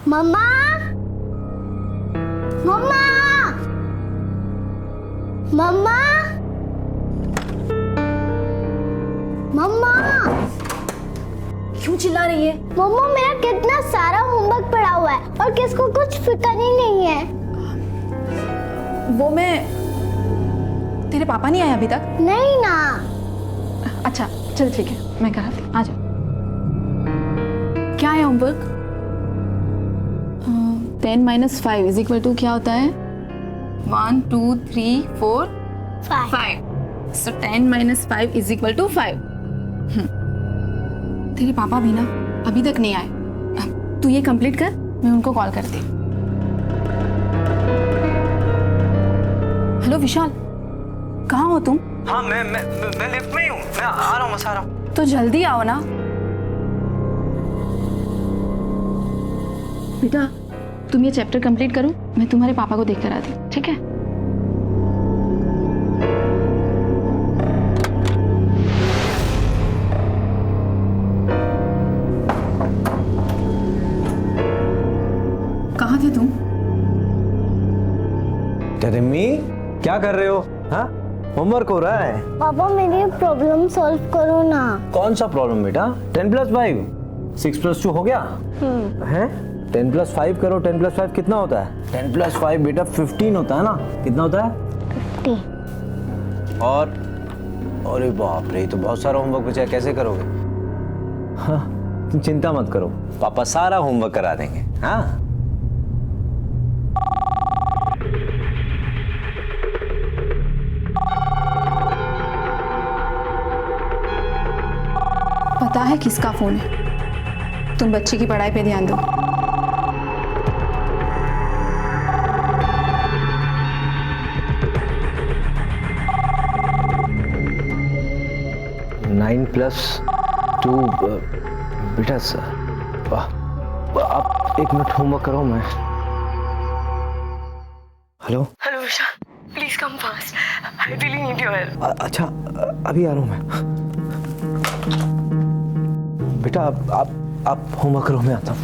मम्मा, मम्मा, मम्मा, मम्मा। क्यों चिल्ला रही है? मम्मा मेरा कितना सारा होमवर्क पड़ा हुआ है और किसको कुछ फिक्र ही नहीं है। वो मैं, तेरे पापा नहीं आए अभी तक? नहीं ना। अच्छा चल ठीक है, मैं कराती हूँ, आ जा। क्या है होमवर्क? 10 - 5 इज इक्वल टू क्या होता है? 1 2 3 4 5। So 10 - 5 is equal to 5। तेरे पापा भी ना अभी तक नहीं आए। तू ये कंप्लीट कर, मैं उनको कॉल करती हूँ। हेलो विशाल, कहाँ हो तुम? हाँ मैं लिफ्ट में ही हूँ, मैं आ रहा हूँ, बस आ रहा हूँ। तो जल्दी आओ ना बेटा। तुम ये चैप्टर कंप्लीट करो, मैं तुम्हारे पापा को देख कर आती हूँ, ठीक है? कहाँ थे तुम? रिम्मी क्या कर रहे हो? हाँ होमवर्क हो रहा है। पापा मेरी प्रॉब्लम सॉल्व करो ना। कौन सा प्रॉब्लम बेटा? 10 + 5 6 + 2 हो गया है। 10 + 5 करो, 10 + 5 कितना होता है? 10 + 5 बेटा 15 होता है ना। कितना होता है? 50। और अरे बाप रे, तो बहुत सारा होमवर्क बचा है, कैसे करोगे? हाँ तुम चिंता मत करो, पापा सारा होमवर्क करा देंगे। हाँ पता है किसका फोन है? तुम बच्चे की पढ़ाई पे ध्यान दो। नाइन +2 बेटा सर, आप 1 मिनट होमवर्क करो। मैं hello Vishal, please come fast, I really need your help. अच्छा अभी आ रहा हूँ मैं। बेटा आप होमवर्क करो, मैं आता हूँ।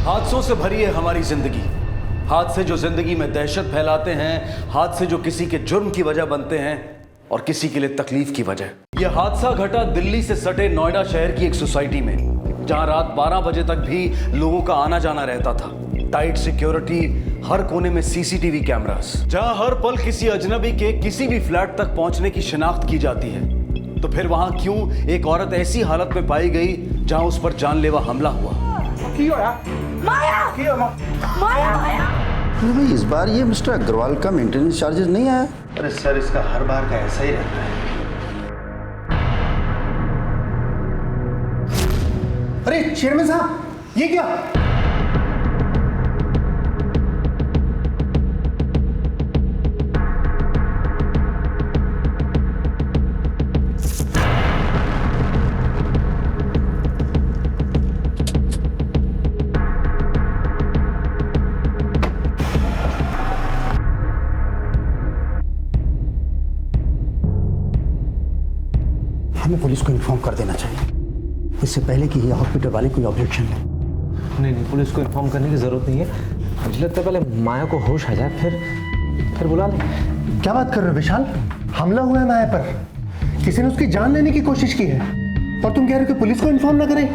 हादसों से भरी है हमारी जिंदगी। हादसे जो जिंदगी में दहशत फैलाते हैं, हादसे जो किसी के जुर्म की वजह बनते हैं और किसी के लिए तकलीफ की वजह। यह हादसा घटा दिल्ली से सटे नोएडा शहर की एक सोसाइटी में, जहां रात 12 बजे तक भी लोगों का आना जाना रहता था। टाइट सिक्योरिटी, हर कोने में सीसीटीवी कैमरास, जहां हर पल किसी अजनबी के किसी भी फ्लैट तक पहुंचने की शिनाख्त की जाती है। तो फिर वहां क्यों एक औरत ऐसी हालत में पाई गई जहां उस पर जानलेवा हमला हुआ? अरे भाई, इस बार ये मिस्टर अग्रवाल का मेंटेनेंस चार्जेस नहीं आया। अरे सर, इसका हर बार का ऐसा ही रहता है। अरे चेयरमैन साहब, ये क्या? हमें पुलिस को इन्फॉर्म कर देना चाहिए, इससे पहले कि ये हॉस्पिटल वाले कोई ऑब्जेक्शन ले। नहीं पुलिस को इन्फॉर्म करने की जरूरत नहीं है। मुझे लगता है पहले माया को होश आ जाए, फिर बुला लें। क्या बात कर रहे हो विशाल? हमला हुआ है माया पर, किसी ने उसकी जान लेने की कोशिश की है और तुम कह रहे हो कि पुलिस को इन्फॉर्म ना करें?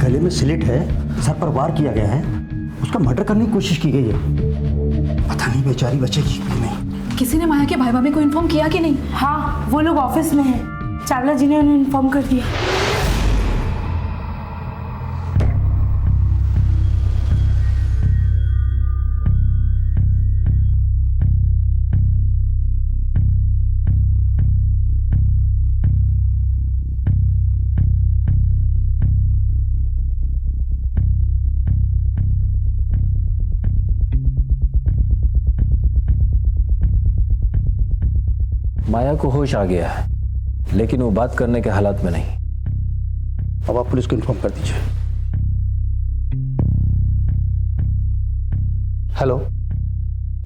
गले में स्लिट है, सर पर वार किया गया है, उसका मर्डर करने की कोशिश की गई है। पता नहीं बेचारी बचेगी कि नहीं। किसी ने माया के भाई भाभी को इन्फॉर्म किया कि नहीं? हाँ, वो लोग ऑफिस में हैं। चावला जी ने उन्हें इन्फॉर्म कर दिया। माया को होश आ गया है, लेकिन वो बात करने के हालात में नहीं। अब आप पुलिस को इन्फॉर्म कर दीजिए। Hello,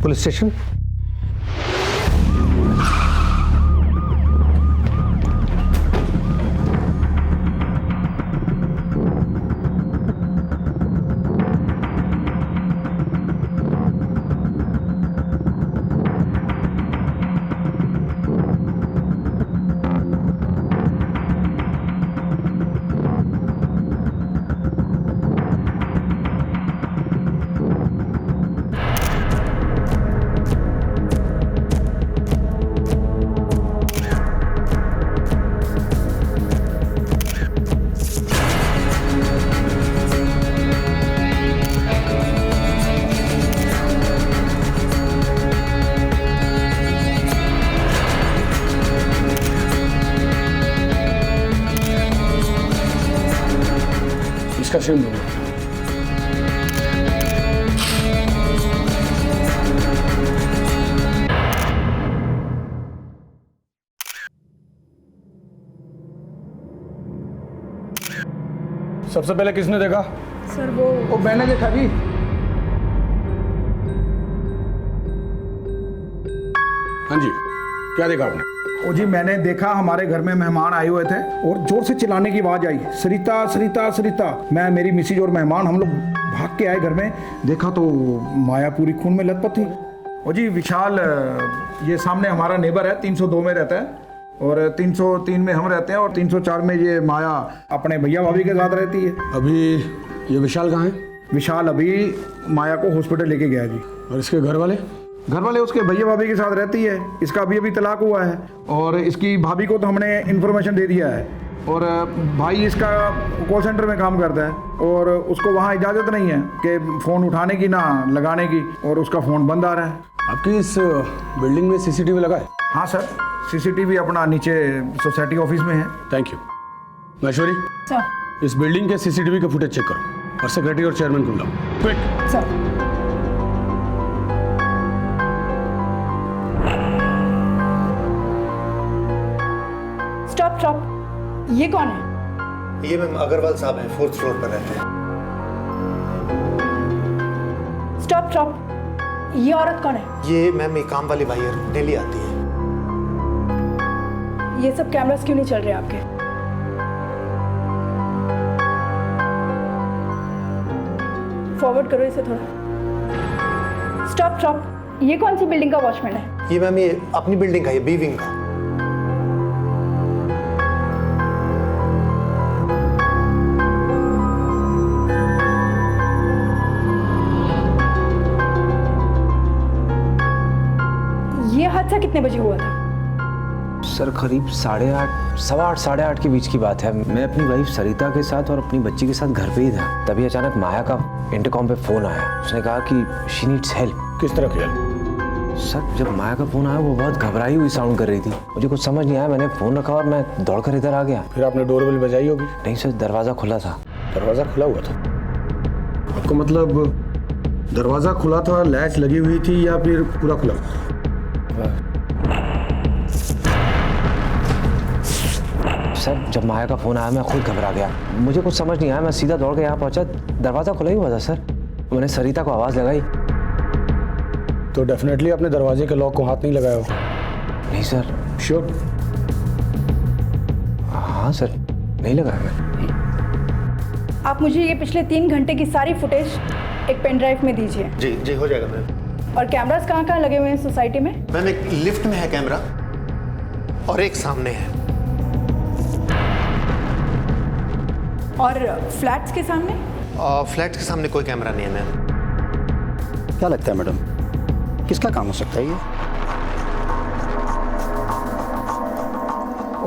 police station. इसका सिम दो। सबसे पहले किसने देखा? सर वो मैंने देखा जी। हाँ जी, क्या देखा आपने? ओ जी, मैंने देखा हमारे घर में मेहमान आए हुए थे और जोर से चिल्लाने की आवाज आई, सरिता सरिता सरिता। मैं, मेरी मिसेज और मेहमान हम लोग भाग के आए घर में, देखा तो माया पूरी खून में लथपथ थी। ओ जी विशाल, ये सामने हमारा नेबर है, 302 में रहता है और 303 में हम रहते हैं और 304 में ये माया अपने भैया भाभी के साथ रहती है। अभी ये विशाल कहाँ है? विशाल अभी माया को हॉस्पिटल लेके गया जी। और इसके घर वाले? घर वाले उसके भैया भाभी के साथ रहती है। इसका अभी अभी तलाक हुआ है और इसकी भाभी को तो हमने इन्फॉर्मेशन दे दिया है और भाई इसका कॉल सेंटर में काम करता है और उसको वहाँ इजाज़त नहीं है कि फ़ोन उठाने की ना लगाने की, और उसका फ़ोन बंद आ रहा है। आपकी इस बिल्डिंग में सीसीटीवी लगा है? हाँ सर, सीसीटीवी अपना नीचे सोसाइटी ऑफिस में है। Thank you. महेश्वरी, सर। इस बिल्डिंग के सीसीटीवी का फुटेज चेक करो और सेक्रेटरी और चेयरमैन को बुलाओ, क्विक। सर। स्टॉप स्टॉप, ये कौन है? ये मैम अग्रवाल साहब हैं, 4th फ्लोर पर रहते हैं। स्टॉप स्टॉप, ये औरत कौन है? ये मैम एक काम वाली भाई है, डेली आती है। ये सब कैमरास क्यों नहीं चल रहे आपके? फॉरवर्ड करो इसे थोड़ा। स्टॉप स्टॉप, ये कौन सी बिल्डिंग का वॉचमैन है? ये मैम ये अपनी बिल्डिंग का, ये बी विंग का। ये हादसा कितने बजे हुआ था? सर करीब 8:30, 8:15, 8:30 के बीच की बात है। मैं अपनी वाइफ सरिता के साथ और अपनी बच्ची के साथ घर पे ही था, तभी अचानक माया का इंटरकॉम पे फोन आया। उसने कहा कि शी नीड्स हेल्प। किस तरह की हेल्प? सर जब माया का फोन आया वो बहुत घबराई हुई साउंड कर रही थी। मुझे कुछ समझ नहीं आया, मैंने फोन रखा और मैं दौड़कर इधर आ गया। फिर आपने डोरबेल बजाई होगी? नहीं सर, दरवाजा खुला था। दरवाजा खुला हुआ था? आपको मतलब दरवाजा खुला था, लैच लगी हुई थी या फिर पूरा खुला? सर जब माया का फोन आया मैं खुद घबरा गया, मुझे कुछ समझ नहीं आया। मैं सीधा दौड़ के यहाँ पहुंचा, दरवाजा खुला ही हुआ था सर। मैंने सरिता को आवाज़ लगाई तो डेफिनेटली आपने दरवाजे के लॉक को हाथ नहीं लगाया हो? नहीं सर। श्योर? हाँ सर, नहीं लगाया मैं। आप मुझे ये पिछले 3 घंटे की सारी फुटेज एक पेन ड्राइव में दीजिए। जी जी हो जाएगा मैम। और कैमरास कहाँ लगे हुए हैं सोसाइटी में? मैम एक लिफ्ट में है कैमरा और एक सामने है। और फ्लैट्स के सामने? फ्लैट के सामने कोई कैमरा नहीं है मैम। क्या लगता है मैडम, किसका काम हो सकता है ये?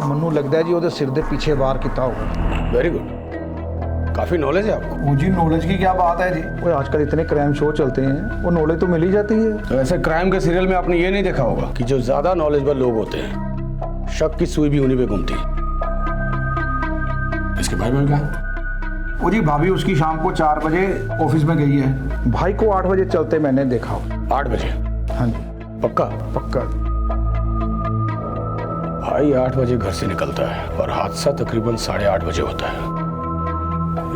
मनु लगता है जी ਉਹਦੇ सिर ਦੇ पीछे वार किया होगा। वेरी गुड, काफी नॉलेज है आपको। वो जी नॉलेज की क्या बात है जी, वो आजकल इतने क्राइम शो चलते हैं, वो नॉलेज तो मिल ही जाती है। तो वैसे क्राइम के सीरियल में आपने ये नहीं देखा होगा कि जो ज्यादा नॉलेजेबल लोग होते हैं शक की सुई भी उन्हीं पे घूमती है। इसके भाई बहन कहाँ हैं? वो जी भाभी उसकी शाम को 4 बजे ऑफिस में गई है, भाई को 8 बजे चलते मैंने देखा। 8 बजे? हाँ जी पक्का? पक्का। भाई 8 बजे घर से निकलता है और हादसा तकरीबन 8:30 बजे होता है।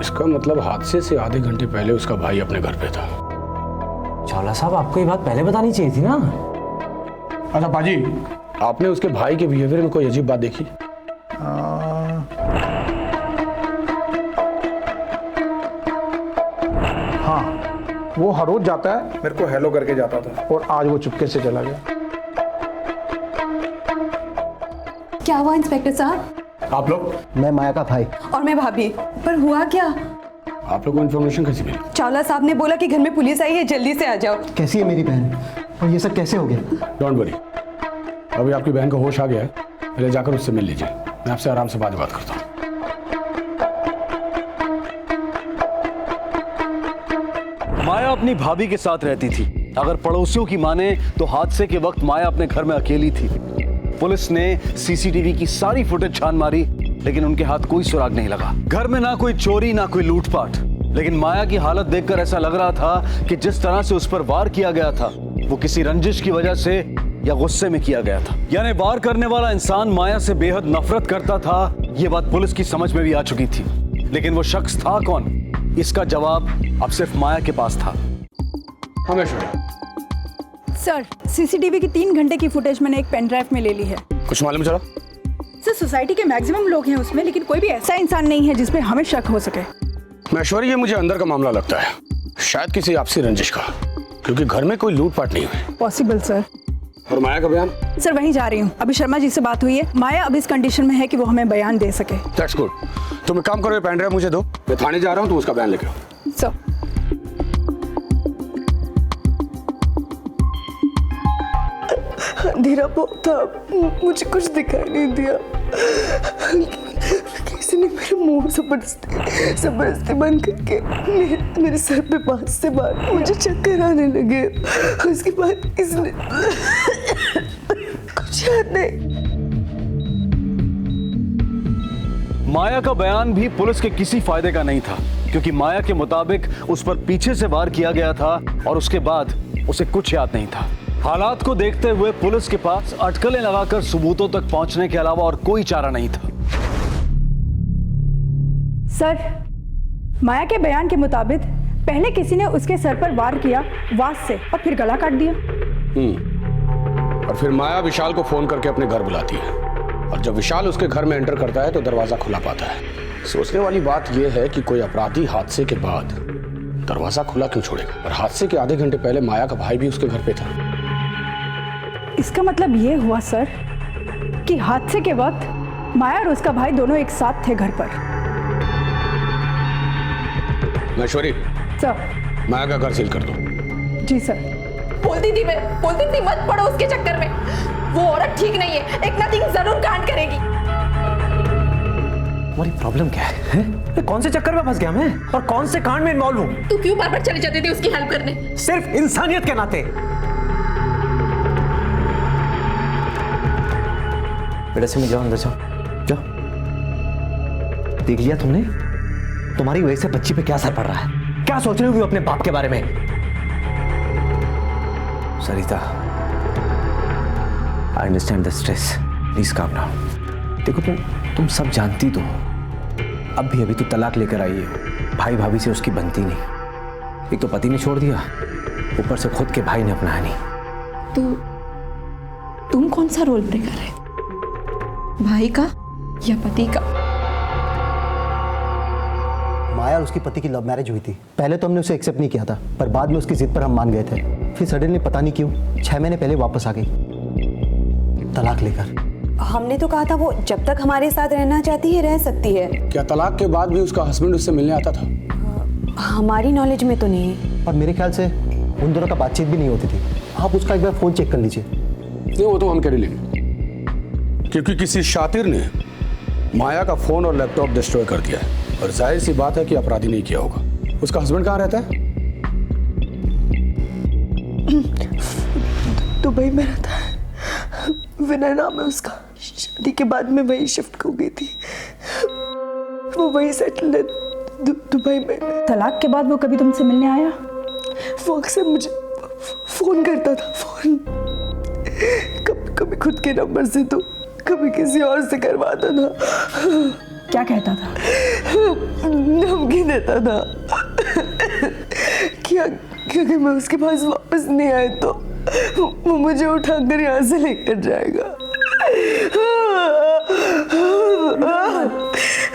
इसका मतलब हादसे से आधे घंटे पहले उसका भाई अपने घर पे था। चलो चावला साहब, आपको ये बात पहले बतानी चाहिए थी ना। अच्छा पाजी, आपने उसके भाई के बिहेवियर में कोई अजीब बात देखी? हाँ, वो हर रोज जाता है, मेरे को हेलो करके जाता था, और आज वो चुपके से चला गया। क्या हुआ इंस्पेक्टर साहब? आप लोग? मैं माया का भाई। और मैं भाभी। पर हुआ क्या? आप लोगों को इन्फॉर्मेशन कैसी मिली? चावला साहब ने बोला कि घर में पुलिस आई है, जल्दी से आ जाओ। कैसी है मेरी बहन, और ये सब कैसे हो गया? डोंट वरी, अभी आपकी बहन को होश आ गया है, पहले जाकर उससे मिल लीजिए, मैं आपसे आराम से बात करता हूँ। माया अपनी भाभी के साथ रहती थी। अगर पड़ोसियों की माने तो हादसे के वक्त माया अपने घर में अकेली थी। पुलिस ने सीसीटीवी की सारी फुटेज छान मारी, लेकिन उनके हाथ कोई सुराग नहीं लगा। घर में ना कोई चोरी ना कोई लूटपाट, लेकिन माया की हालत देखकर ऐसा लग रहा था कि जिस तरह से उस पर वार किया गया था वो किसी रंजिश की वजह से या गुस्से में किया गया था। यानी वार करने वाला इंसान माया से बेहद नफरत करता था। ये बात पुलिस की समझ में भी आ चुकी थी, लेकिन वो शख्स था कौन, इसका जवाब अब सिर्फ माया के पास था। सर, सीसीटीवी की 3 घंटे की फुटेज मैंने एक पेन ड्राइव में ले ली है। कुछ मालूम चला? सर, सोसाइटी के मैक्सिमम लोग हैं उसमें, लेकिन कोई भी ऐसा इंसान नहीं है जिसपे हमें शक हो सके। महेश्वरी, ये मुझे अंदर का मामला लगता है, शायद किसी आपसी रंजिश का, क्योंकि घर में कोई लूटपाट नहीं हुई। Possible sir. और माया का बयान? सर, वहीं जा रही हूँ, अभी शर्मा जी से बात हुई है। माया अब इस कंडीशन में है कि वो हमें बयान दे सके। That's good. तुम एक काम करो, ये पेन ड्राइव मुझे दो, मैं थाने जा रहा हूँ, तुम उसका बयान लेके आओ। सर, अंधेरा बहुत था, मुझे कुछ दिखाई नहीं दिया। किसी ने मेरे मुंह जबरदस्ती बंद करके मेरे सर पे 5 से मार, मुझे चक्कर आने लगे। उसके बाद इसने कुछ याद नहीं। माया का बयान भी पुलिस के किसी फायदे का नहीं था, क्योंकि माया के मुताबिक उस पर पीछे से वार किया गया था और उसके बाद उसे कुछ याद नहीं था। हालात को देखते हुए पुलिस के पास अटकलें लगाकर सबूतों तक पहुंचने के अलावा और कोई चारा नहीं था। सर, माया के बयान के मुताबिक पहले किसी ने उसके सर पर वार किया वास से और फिर गला काट दिया। और फिर माया विशाल को फोन करके अपने घर बुलाती है, और जब विशाल उसके घर में एंटर करता है तो दरवाजा खुला पाता है। सोचने वाली बात यह है कि कोई अपराधी हादसे के बाद दरवाजा खुला क्यों छोड़ेगा, और हादसे के आधे घंटे पहले माया का भाई भी उसके घर पे था। इसका मतलब ये हुआ सर कि हादसे के वक्त माया और उसका भाई दोनों एक साथ थे घर पर। महेश्वरी, सर। माया का घर सील कर दो। जी सर। बोलती थी मत पड़ो उसके चक्कर में, वो औरत ठीक नहीं है, एक ना दिन जरूर कांड करेगी। तुम्हारी प्रॉब्लम क्या है? कौन से चक्कर में फंस गया मैं, और कौन से कांड में इन्वॉल्व हूँ? तू क्यों बार-बार चली जाती थी उसकी हेल्प करने? सिर्फ इंसानियत के नाते। बेटा से मिल जाओ, अंदर जाओ। देख लिया तुमने, तुम्हारी वजह से बच्ची पे क्या असर पड़ रहा है, क्या सोच रही हो अपने बाप के बारे में? Sarita, I understand the stress, please calm down. देखो तुम सब जानती तो हो, अभी तो तलाक लेकर आई है, भाई भाभी से उसकी बनती नहीं। एक तो पति ने छोड़ दिया, ऊपर से खुद के भाई ने अपनाया नहीं। तो तुम कौन सा रोल प्ले कर रहे, भाई का या पति का? माया और उसकी पति की लव मैरिज हुई थी। पहले तो हमने उसे एक्सेप्ट नहीं किया था, पर बाद में उसकी जिद पर हम मान गए थे। फिर सडनली पता नहीं क्यों 6 महीने पहले वापस आ गई, तलाक लेकर। हमने तो कहा था वो जब तक हमारे साथ रहना चाहती है रह सकती है। क्या तलाक के बाद भी उसका हस्बैंड उससे मिलने आता था? हमारी नॉलेज में तो नहीं। और मेरे ख्याल से उन दोनों का बातचीत भी नहीं होती थी। आप उसका एक बार फोन चेक कर लीजिए। नहीं, वो तो हम कर लेंगे, क्योंकि किसी शातिर ने माया का फोन और लैपटॉप डिस्ट्रॉय कर दिया है, और जाहिर सी बात है कि अपराधी नहीं किया होगा। उसका हस्बैंड कहाँ रहता है? दुबई में रहता है, विनय नाम है उसका। शादी के बाद में वही शिफ्ट हो गई थी, वो वही सेटल है दुबई में। तलाक के बाद वो कभी तुमसे मिलने आया? वो अक्सर मुझे फोन करता था, फोन कभी खुद के नंबर से तो कभी किसी और से करवाता था। क्या कहता था? धमकी देता था क्योंकि मैं उसके पास वापस नहीं आए तो वो मुझे उठाकर यहाँ से लेकर जाएगा।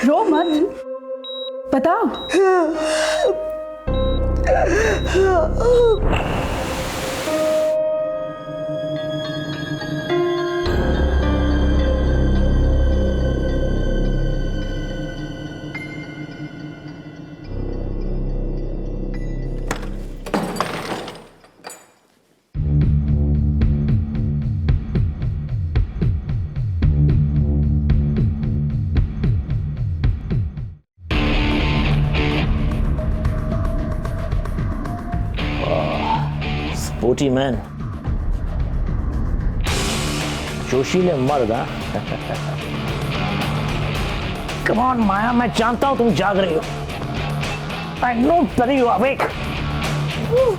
रो मत, बताओ। स्पोर्टी मैन, जोशीले मर्द। कम ऑन माया, मैं जानता हूं तुम जाग रही हो। I know that you are awake.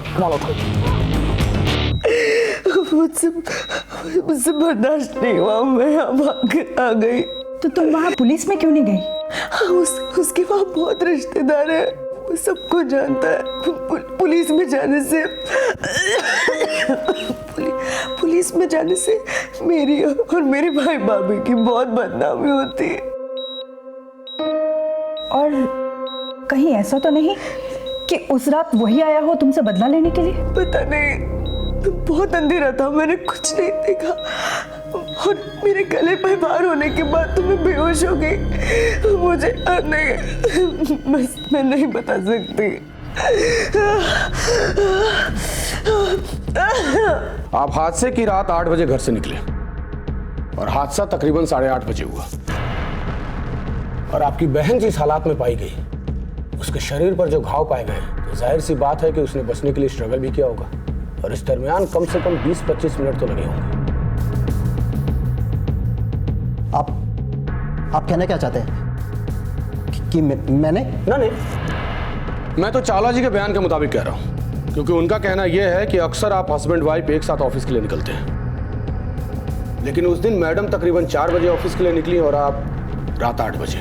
Come on, मुझसे बर्दाश्त नहीं हुआ, मैं यहाँ भाग कर आ गई। तो तुम वहाँ पुलिस में क्यों नहीं गई? उसके वहाँ बहुत रिश्तेदार है, वो सबको जानता है। पुलिस में जाने से मेरी और मेरे भाई भाभी की बहुत बदनामी होती है। और कहीं ऐसा तो नहीं कि उस रात वही आया हो तुमसे बदला लेने के लिए? पता नहीं, बहुत अंधेरा था, मैंने कुछ नहीं देखा और मेरे गले पे भार होने के बाद तो मैं बेहोश हो गई। मुझे नहीं, मैं नहीं बता सकती। आप हादसे की रात 8 बजे घर से निकले और हादसा तकरीबन 8:30 बजे हुआ। और आपकी बहन जिस हालात में पाई गई, उसके शरीर पर जो घाव पाए गए, तो जाहिर सी बात है कि उसने बचने के लिए स्ट्रगल भी किया होगा। और इस दरमियान कम से कम 20-25 मिनट तो लगे होंगे। आप कहना क्या चाहते हैं कि मैंने? नहीं, मैं तो चावला जी के बयान के मुताबिक कह रहा हूं, क्योंकि उनका कहना यह है कि अक्सर आप हस्बैंड वाइफ एक साथ ऑफिस के लिए निकलते हैं, लेकिन उस दिन मैडम तकरीबन 4 बजे ऑफिस के लिए निकली और आप रात 8 बजे।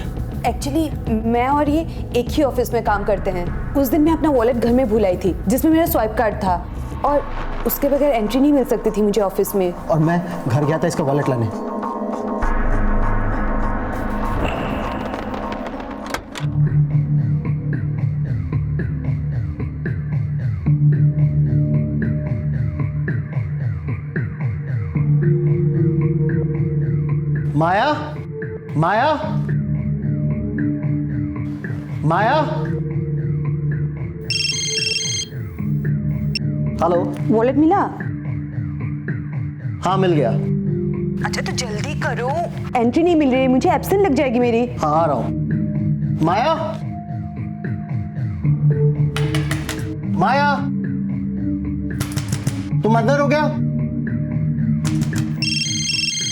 एक्चुअली मैं और ये एक ही ऑफिस में काम करते हैं। उस दिन मैं अपना वॉलेट घर में भूल आई थी, जिसमें मेरा स्वाइप कार्ड था, और उसके बगैर एंट्री नहीं मिल सकती थी मुझे ऑफिस में। और मैं घर गया था इसका वॉलेट लाने। माया, माया, माया, हेलो। वॉलेट मिला? हाँ, मिल गया। अच्छा तो जल्दी करो, एंट्री नहीं मिल रही, मुझे एब्सेंट लग जाएगी मेरी। हाँ, आ रहा हूं। माया, माया, तुम अंदर हो क्या?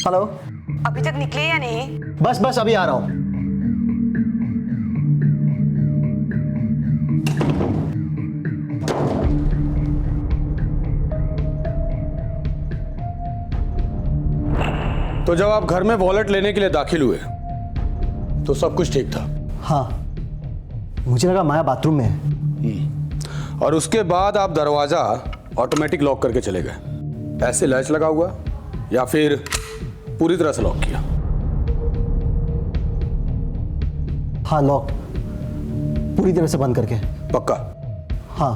हेलो। अभी तक निकले या नहीं? बस अभी आ रहा हूं। तो जब आप घर में वॉलेट लेने के लिए दाखिल हुए तो सब कुछ ठीक था? हाँ, मुझे लगा माया बाथरूम में है। और उसके बाद आप दरवाजा ऑटोमेटिक लॉक करके चले गए, ऐसे लैच लगा हुआ, या फिर पूरी तरह से लॉक किया? हाँ, लॉक पूरी तरह से बंद करके। पक्का? हाँ।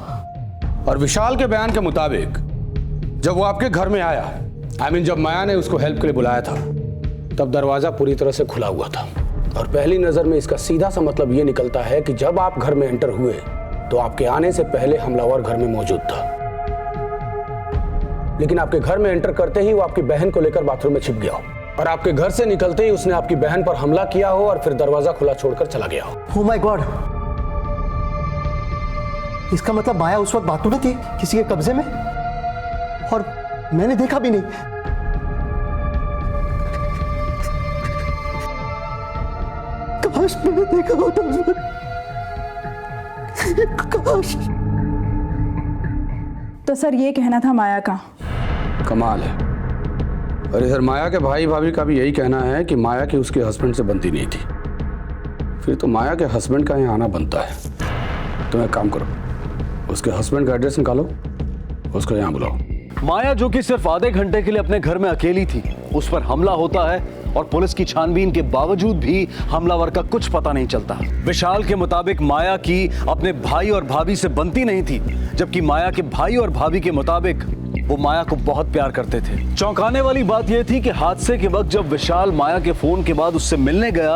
और विशाल के बयान के मुताबिक जब वो आपके घर में आया, जब माया ने उसको हेल्प के लिए बुलाया था, तब दरवाजा पूरी तरह से खुला हुआ था। और पहली नजर में इसका सीधा सा मतलब ये निकलता है कि जब आप घर में एंटर हुए तो आपके आने से पहले हमलावर घर में मौजूद था, लेकिन आपके घर में एंटर करते ही वो आपकी बहन को लेकर बाथरूम में छिप गया हो, और आपके घर से निकलते ही उसने आपकी बहन पर हमला किया हो और फिर दरवाजा खुला छोड़कर चला गया हो। ओह माय गॉड, इसका मतलब माया उस वक्त बाथरूम में थी, किसी के कब्जे में, और मैंने देखा भी नहीं। काश मैंने देखा होता उस वक्त, काश। तो सर ये कहना था माया का। कमाल है। और इधर माया के भाई भाभी का भी यही कहना है कि माया की उसके हस्बैंड से बनती नहीं थी। फिर तो माया के हस्बैंड का यहाँ आना बनता है। तुम एक काम करो, उसके हस्बैंड का एड्रेस निकालो, उसको यहाँ बुलाओ। माया जो कि सिर्फ आधे घंटे के लिए अपने घर में अकेली थी, उस पर हमला होता है और पुलिस की छानबीन के बावजूद भी हमलावर का कुछ पता नहीं चलता। विशाल के मुताबिक माया की अपने भाई और भाभी से बनती नहीं थी, जबकि माया के भाई और भाभी के मुताबिक वो माया को बहुत प्यार करते थे। चौंकाने वाली बात यह थी कि हादसे के वक्त जब विशाल माया के फोन के बाद उससे मिलने गया,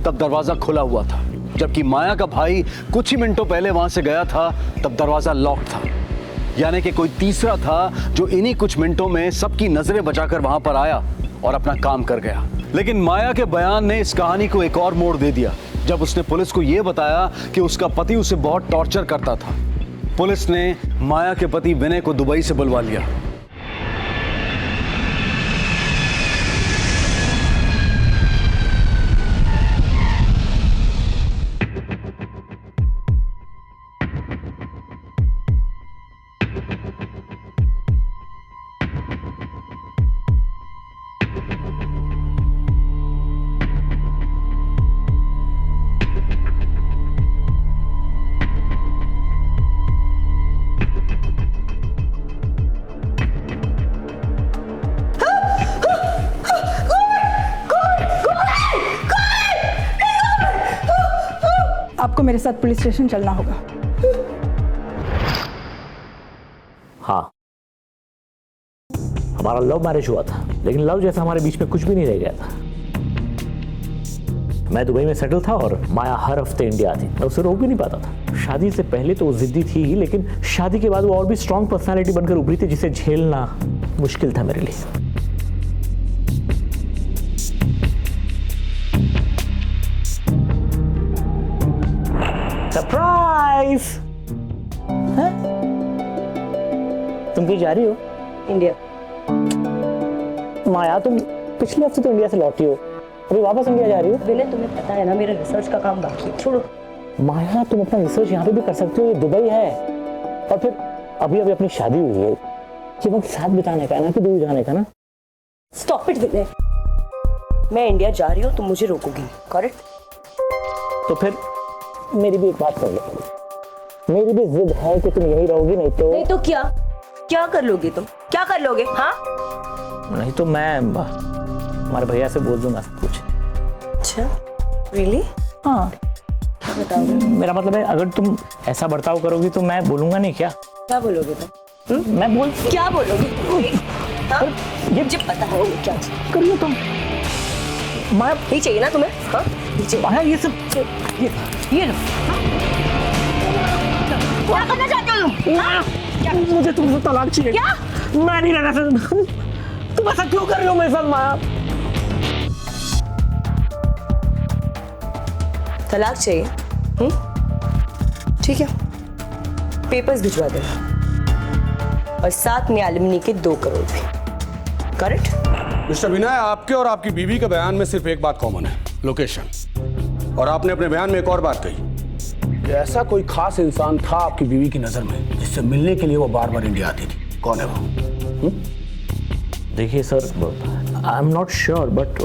तब दरवाजा खुला हुआ था, जबकि माया का भाई कुछ ही मिनटों पहले वहां से गया था, तब दरवाजा लॉक था। यानी कि कोई तीसरा था जो इन्हीं कुछ मिनटों में सबकी नजरें बचाकर वहां पर आया और अपना काम कर गया। लेकिन माया के बयान ने इस कहानी को एक और मोड़ दे दिया, जब उसने पुलिस को यह बताया कि उसका पति उसे बहुत टॉर्चर करता था। पुलिस ने माया के पति विनय को दुबई से बुलवा लिया। आपको मेरे साथ पुलिस स्टेशन चलना होगा। हाँ, हमारा लव मैरिज हुआ था, लेकिन लव जैसा हमारे बीच में कुछ भी नहीं रह गया था। मैं दुबई में सेटल था और माया हर हफ्ते इंडिया आती। मैं उसे रोक भी नहीं पाता था। शादी से पहले तो वो जिद्दी थी ही, लेकिन शादी के बाद वो और भी स्ट्रॉन्ग पर्सनालिटी बनकर उभरी थी, जिसे झेलना मुश्किल था मेरे लिए। सरप्राइज! तुम कहीं जा रही हो? इंडिया। माया, तुम पिछले हफ्ते तो इंडिया से लौटी हो, अभी वापस इंडिया जा रही हो? विनय, तुम्हें पता है ना मेरा रिसर्च का काम बाकी है, छोड़ो। माया, तुम अपना रिसर्च यहाँ पे भी कर सकते हो, ये दुबई है। और फिर अभी अभी अपनी शादी हुई है, ये वक्त साथ बिताने का है ना कि दूर जाने का ना। स्टॉप इट विनय, मैं इंडिया जा रही हूँ, तुम मुझे रोकोगी, करेक्ट? तो फिर मेरी भी एक बात कर लो, मेरी भी जिद है कि तुम यहीं रहोगी, नहीं तो क्या क्या कर लोगे तुम? क्या कर लोगे? हाँ, नहीं तो मैं हमारे भैया से बोल दूंगा सब कुछ। अच्छा, रियली? हाँ, क्या बताओगे? मेरा मतलब है, अगर तुम ऐसा बर्ताव करोगी तो मैं बोलूंगा नहीं। क्या क्या बोलोगे तुम? मैं बोल क्या बोलोगे? हाँ? ये मुझे पता है क्या करिए तुम। माया, नहीं चाहिए ना तुम्हें? हाँ, माया, ये सब ये क्या करना चाहते हो तुम? हाँ? मुझे तुमसे तलाक चाहिए। क्या? मैं नहीं रहना चाहता। तुम ऐसा क्यों कर रही हो मेरे साथ माया? तलाक चाहिए? ठीक है, पेपर्स भिजवा देना और साथ में एलिमनी के 2 करोड़ भी, करेक्ट? मिस्टर विनय, आपके और आपकी बीवी के बयान में सिर्फ एक बात कॉमन है, लोकेशन। और आपने अपने बयान में एक और बात कही कि ऐसा कोई खास इंसान था आपकी बीवी की नजर में जिससे मिलने के लिए वो बार बार इंडिया आती थी। कौन है वो? देखिए sir, I am not sure, but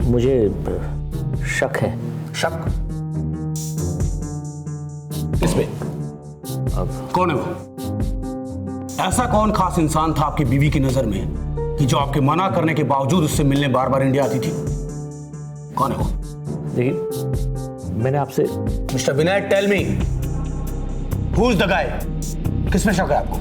मुझे शक है। शक? किसमें? कौन है वो? ऐसा कौन खास इंसान था आपकी बीवी की नजर में कि जो आपके मना करने के बावजूद उससे मिलने बार बार इंडिया आती थी? कौन है वो? देखिए, मैंने आपसे mister Vinay, tell me, who is the guy? किसमें शक है आपको?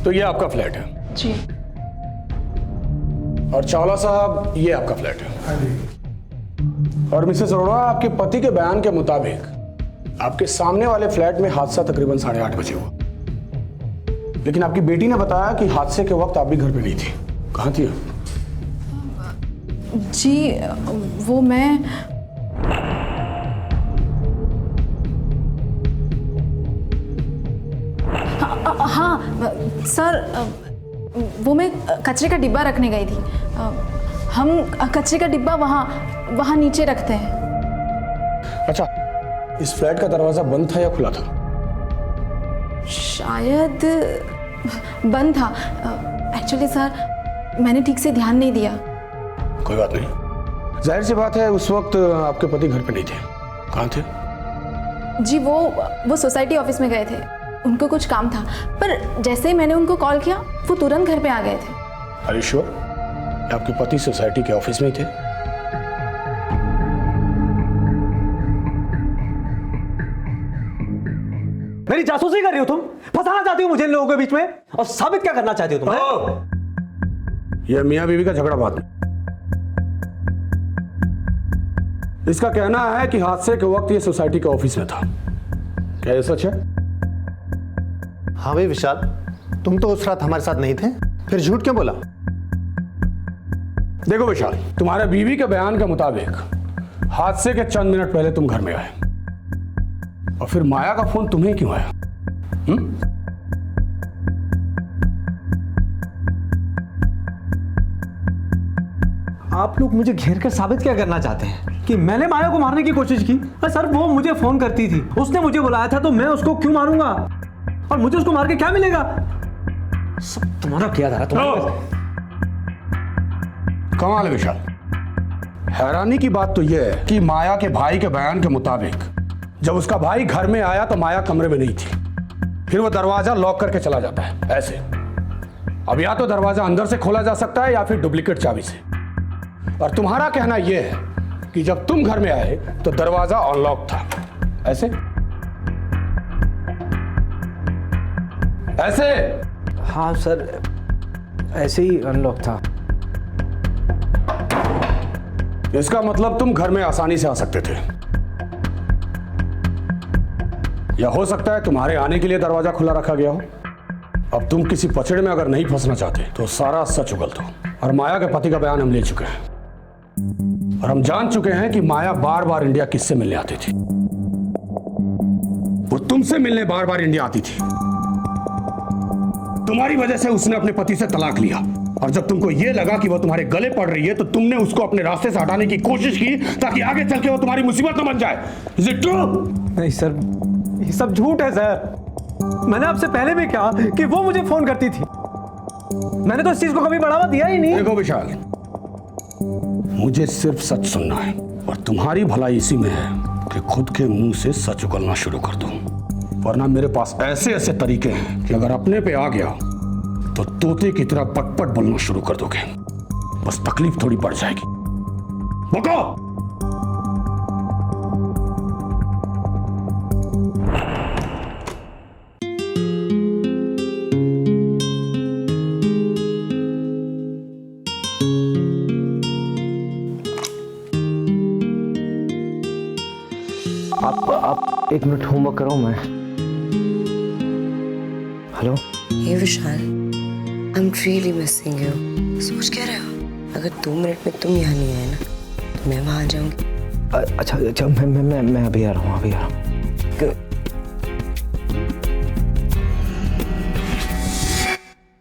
तो ये आपका फ्लैट है? जी। और चावला साहब, ये आपका फ्लैट है? और मिसेस अरोड़ा, आपके पति के बयान के मुताबिक आपके सामने वाले फ्लैट में हादसा तकरीबन 8:30 बजे हुआ, लेकिन आपकी बेटी ने बताया कि हादसे के वक्त आप भी घर पे नहीं थी। कहाँ थी आप? जी, वो मैं हाँ सर, वो मैं कचरे का डिब्बा रखने गई थी। हम कचरे का डिब्बा वहाँ नीचे रखते हैं। अच्छा, इस फ्लैट का दरवाजा बंद था या खुला था? शायद बंद था। एक्चुअली सर मैंने ठीक से ध्यान नहीं दिया। कोई बात नहीं, जाहिर सी बात है उस वक्त आपके पति घर पे नहीं थे। कहाँ थे? जी वो सोसाइटी ऑफिस में गए थे, उनको कुछ काम था। पर जैसे ही मैंने उनको कॉल किया वो तुरंत घर पे आ गए थे। आर यू श्योर आपके पति सोसाइटी के ऑफिस में ही थे? मेरी जासूसी कर रही हो तुम? फंसाना चाहती हो मुझे इन लोगों के बीच में? और साबित क्या करना चाहती हो तुम? यह मियां बीवी का झगड़ा बात नहीं। इसका कहना है कि हादसे के वक्त ये सोसाइटी के ऑफिस में था। क्या ये सच है? हाँ भाई विशाल, तुम तो उस रात हमारे साथ नहीं थे, फिर झूठ क्यों बोला? देखो विशाल, तुम्हारे बीवी के बयान के मुताबिक हादसे के चंद मिनट पहले तुम घर में आए और फिर माया का फोन तुम्हें क्यों आया? आप लोग मुझे घेर कर साबित क्या करना चाहते हैं कि मैंने माया को मारने की कोशिश की? सर वो मुझे फोन करती थी, उसने मुझे बुलाया था, तो मैं उसको क्यों मारूंगा? और मुझे उसको मार के क्या मिलेगा? सब तुम्हारा किया जा रहा है। कमाल है विशाल, हैरानी की बात तो यह है कि माया के भाई के बयान के मुताबिक जब उसका भाई घर में आया तो माया कमरे में नहीं थी, फिर वो दरवाजा लॉक करके चला जाता है ऐसे। अब या तो दरवाजा अंदर से खोला जा सकता है या फिर डुप्लीकेट चाबी से। और तुम्हारा कहना यह है कि जब तुम घर में आए तो दरवाजा अनलॉक था ऐसे ऐसे? हाँ सर, ऐसे ही अनलॉक था। इसका मतलब तुम घर में आसानी से आ सकते थे, या हो सकता है तुम्हारे आने के लिए दरवाजा खुला रखा गया हो। अब तुम किसी पचड़े में अगर नहीं फंसना चाहते तो सारा सच उगल दो। और माया के पति का बयान हम ले चुके हैं और हम जान चुके हैं कि माया बार बार इंडिया किससे मिलने आती थी। वो तुमसे मिलने बार बार इंडिया आती थी। तुम्हारी वजह से उसने अपने पति से तलाक लिया और जब तुमको यह लगा कि वो तुम्हारे गले पड़ रही है तो तुमने उसको अपने रास्ते से हटाने की कोशिश की ताकि आगे चल के वो तुम्हारी मुसीबत न बन जाए। Is it true? नहीं सर, ये सब झूठ है सर। मैंने आपसे पहले भी कहा कि वो मुझे फोन करती थी, मैंने तो इस चीज को कभी बढ़ावा दिया ही नहीं। देखो विशाल, मुझे सिर्फ सच सुनना है और तुम्हारी भलाई इसी में है कि खुद के मुंह से सच उगलना शुरू कर दो, वरना मेरे पास ऐसे ऐसे तरीके हैं कि अगर अपने पे आ गया तो तोते की तरह पटपट बोलना शुरू कर दोगे। बस तकलीफ थोड़ी बढ़ जाएगी। बको! आप एक मिनट होमवर्क करो। मैं hello hey Vishal, I am really missing you. सोच क्या रहे हो? अगर 2 मिनट में तुम यहाँ नहीं आए ना तो मैं वहाँ आ जाऊंगी। अच्छा अच्छा, मैं अभी आ रहा हूँ, अभी आ रहा हूँ।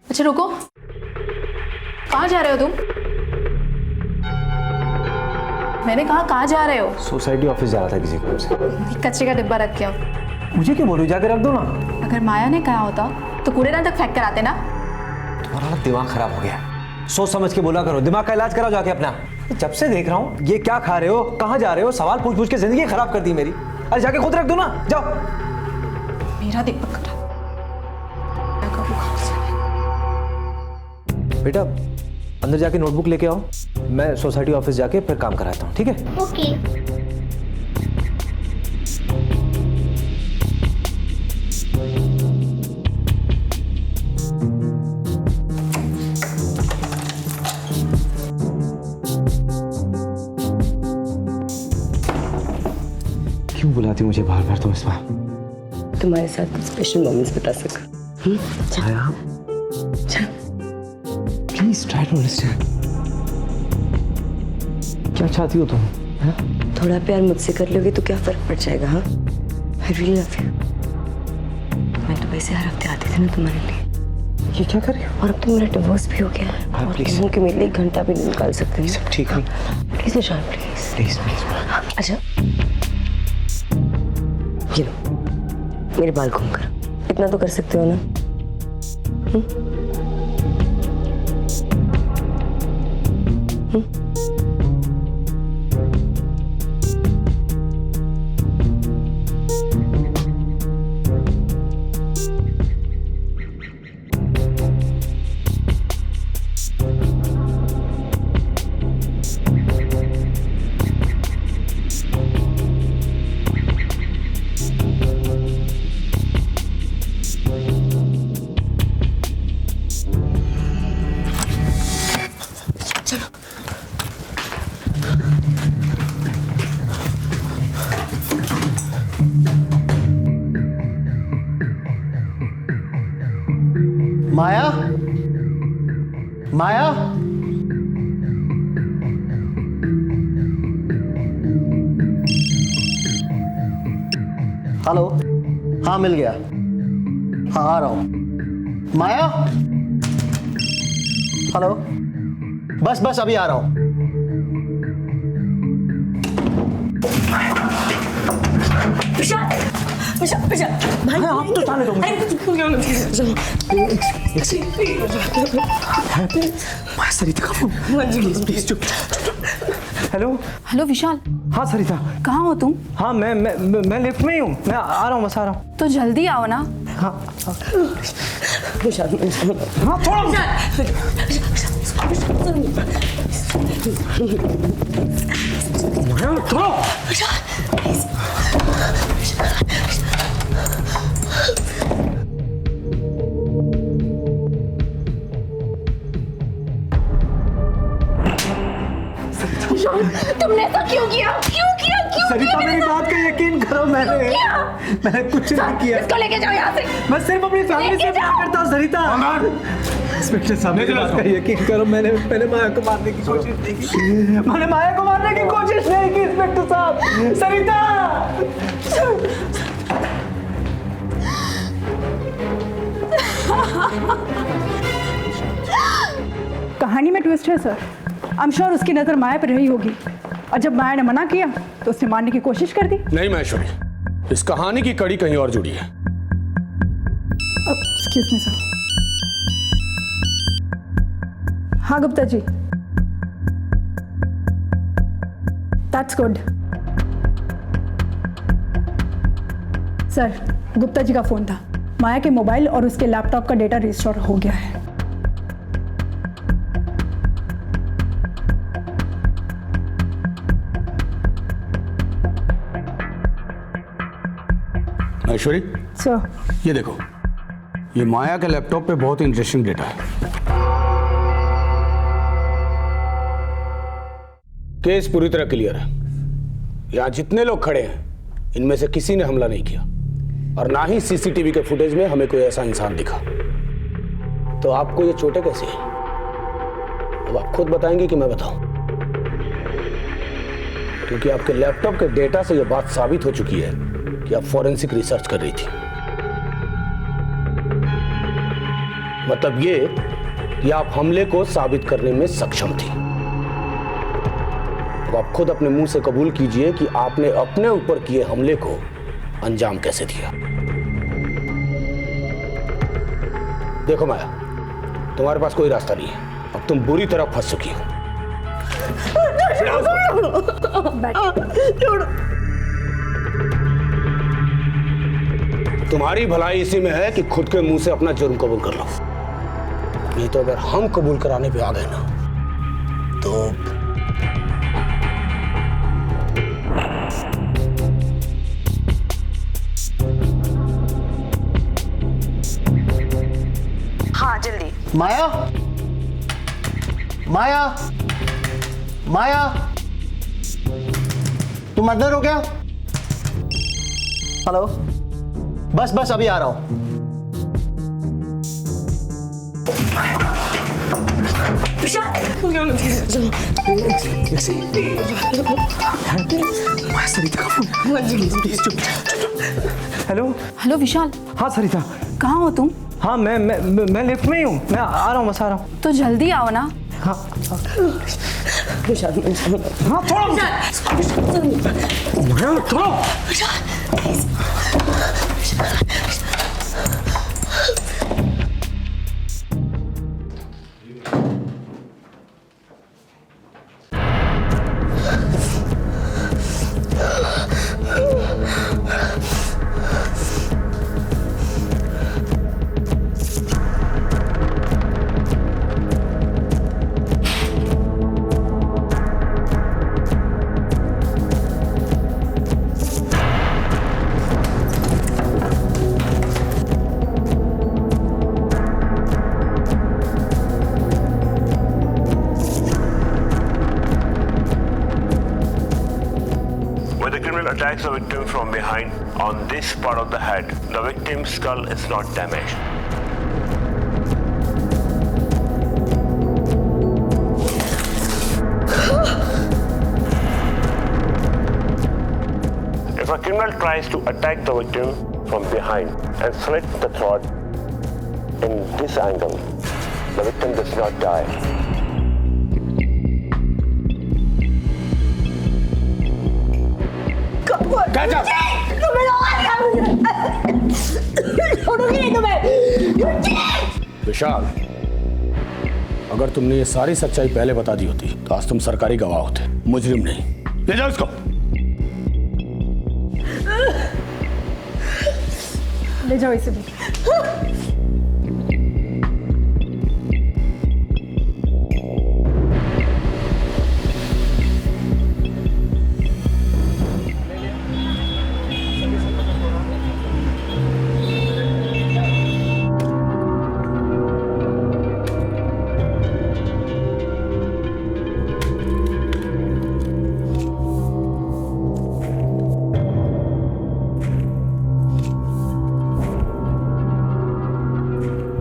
अच्छा रुको, कहाँ जा रहे हो तुम? मैंने कहा कहाँ जा रहे हो? सोसाइटी ऑफिस जा रहा था किसी काम से। कचरे का डिब्बा रख के आओ। मुझे क्यों बोलूं, जाके रख दो ना। अगर माया ने कहा होता तो कूड़ेदान तक फेंक कर आते ना। तुम्हारा दिमाग खराब हो गया, सोच समझ के बोला करो, दिमाग का इलाज कराओ जाके अपना। जब से देख रहा हूँ ये क्या खा रहे हो, कहाँ जा रहे हो, सवाल पूछ पूछ के जिंदगी खराब कर दी मेरी। अरे जाके खुद रख दो ना, जाओ। मेरा दिमाग खराब। बेटा अंदर जाके नोटबुक लेके आओ, मैं सोसाइटी ऑफिस जाके फिर काम कराता हूँ, ठीक है? ओके। क्यों बुलाती मुझे बार बार तुम इस बार? तुम्हारे साथ स्पेशल मोमेंट्स बता सका। छाया, प्लीज ट्राई टू अंडरस्टैंड। क्या चाहती हो तुम? थोड़ा प्यार मुझसे कर लोगे तो क्या फर्क पड़ जाएगा? हाँ, आई रियली लव यू। मैं तो वैसे हर हफ्ते आती थी ना तुम्हारे लिए, ये क्या कर रही हो? और अब तो मेरा डिवोर्स भी हो गया है। हाँ, और प्लीज। तुम के मेरे लिए 1 घंटा भी नहीं निकाल सकते हैं। सब ठीक नहीं। Please Vishal, please please please. अच्छा, ये लो, मेरे बाल घूम कर, इतना तो कर सकते हो ना? माया, माया, हेलो, हाँ मिल गया, हाँ आ रहा हूँ। माया, हेलो, बस बस अभी आ रहा हूँ। भाई आप तो जाने दो सरिता का फोन। प्लीज चुप। हेलो। हेलो विशाल। हाँ सरिता। कहाँ हो तुम? हाँ मैं लिफ्ट में ही हूँ। मैं आ रहा हूँ, बस आ रहा हूँ। तो जल्दी आओ ना। हाँ विशाल, हाँ थोड़ा। तुमने ऐसा क्यों किया? सरिता मेरी बात का यकीन करो, मैंने कुछ नहीं किया। इसको लेके जाओ यहाँ से। मैं सिर्फ अपनी फैमिली से बात करता हूँ सरिता। इंस्पेक्टर साहब मेरी बात का यकीन करो, मैंने माया को मारने की कोशिश नहीं की। मैंने माया को मारने की कोशिश नहीं की इंस्पेक्टर साहब। सरिता कहानी में ट्विस्ट है सर। आई एम श्योर उसकी नजर माया पर रही होगी, और जब माया ने मना किया तो उसने मारने की कोशिश कर दी। नहीं महेश्वरी, इस कहानी की कड़ी कहीं और जुड़ी है। Excuse me sir. हाँ Gupta ji, that's good. Sir, Gupta ji का फोन था। माया के मोबाइल और उसके लैपटॉप का डेटा रिस्टोर हो गया है। महेश्वरी सर, ये देखो, ये माया के लैपटॉप पे बहुत इंटरेस्टिंग डेटा है। केस पूरी तरह क्लियर है। यहाँ जितने लोग खड़े हैं इनमें से किसी ने हमला नहीं किया, और ना ही सीसीटीवी के फुटेज में हमें कोई ऐसा इंसान दिखा। तो आपको ये चोटें कैसी हैं? अब आप खुद बताएंगे कि मैं बताऊं? क्योंकि आपके लैपटॉप के डेटा से यह बात साबित हो चुकी है कि आप फॉरेंसिक रिसर्च कर रही थी। मतलब ये कि आप हमले को साबित करने में सक्षम थी। तो आप खुद अपने मुंह से कबूल कीजिए कि आपने अपने ऊपर किए हमले को अंजाम कैसे दिया। देखो माया, तुम्हारे पास कोई रास्ता नहीं है। अब तुम बुरी तरह फंस चुकी हो। तुम्हारी भलाई इसी में है कि खुद के मुंह से अपना जुर्म कबूल कर लो। नहीं तो अगर हम कबूल कराने पे आ गए ना तो हाँ जल्दी। माया, माया, माया, तुम अंदर हो क्या? हेलो, बस बस अभी आ रहा हूं। सरिता का फोन। प्लीज चुप। हेलो। हेलो विशाल। हाँ सरिता। कहाँ हो तुम? हाँ मैं लिफ्ट में ही हूँ, मैं आ रहा हूँ, बस आ रहा हूँ। तो जल्दी आओ ना। हाँ थोड़ा attacks the victim from behind on this part of the head. The victim's skull is not damaged. If a criminal tries to attack the victim from behind and slit the throat in this angle, the victim does not die. विशाल, अगर तुमने ये सारी सच्चाई पहले बता दी होती तो आज तुम सरकारी गवाह होते, मुजरिम नहीं। ले जाओ इसको। ले जाओ इसे भी।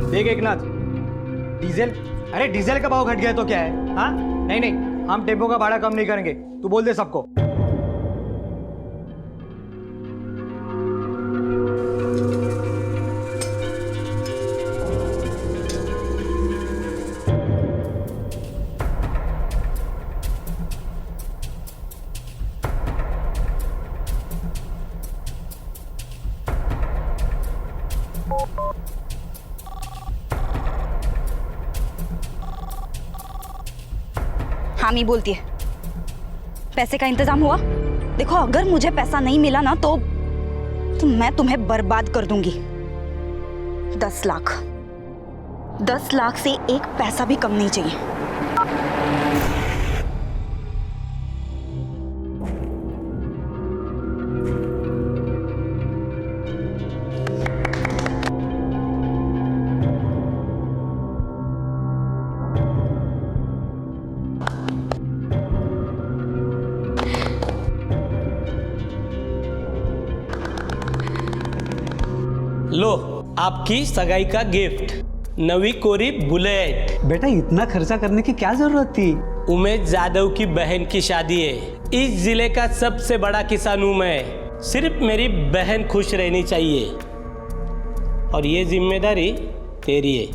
देख एकनाथ, अरे डीजल का भाव घट गया तो क्या है? हाँ नहीं, हम टेम्पो का भाड़ा कम नहीं करेंगे, तू बोल दे सबको। हामी बोलती है, पैसे का इंतजाम हुआ? देखो अगर मुझे पैसा नहीं मिला ना तो मैं तुम्हें बर्बाद कर दूंगी। 10 लाख, 10 लाख से एक पैसा भी कम नहीं चाहिए। लो आपकी सगाई का गिफ्ट, नवी कोरी बुलेट। बेटा इतना खर्चा करने की क्या जरूरत थी? उमेश यादव की बहन की शादी है। इस जिले का सबसे बड़ा किसान हूं मैं। सिर्फ मेरी बहन खुश रहनी चाहिए और ये जिम्मेदारी तेरी है।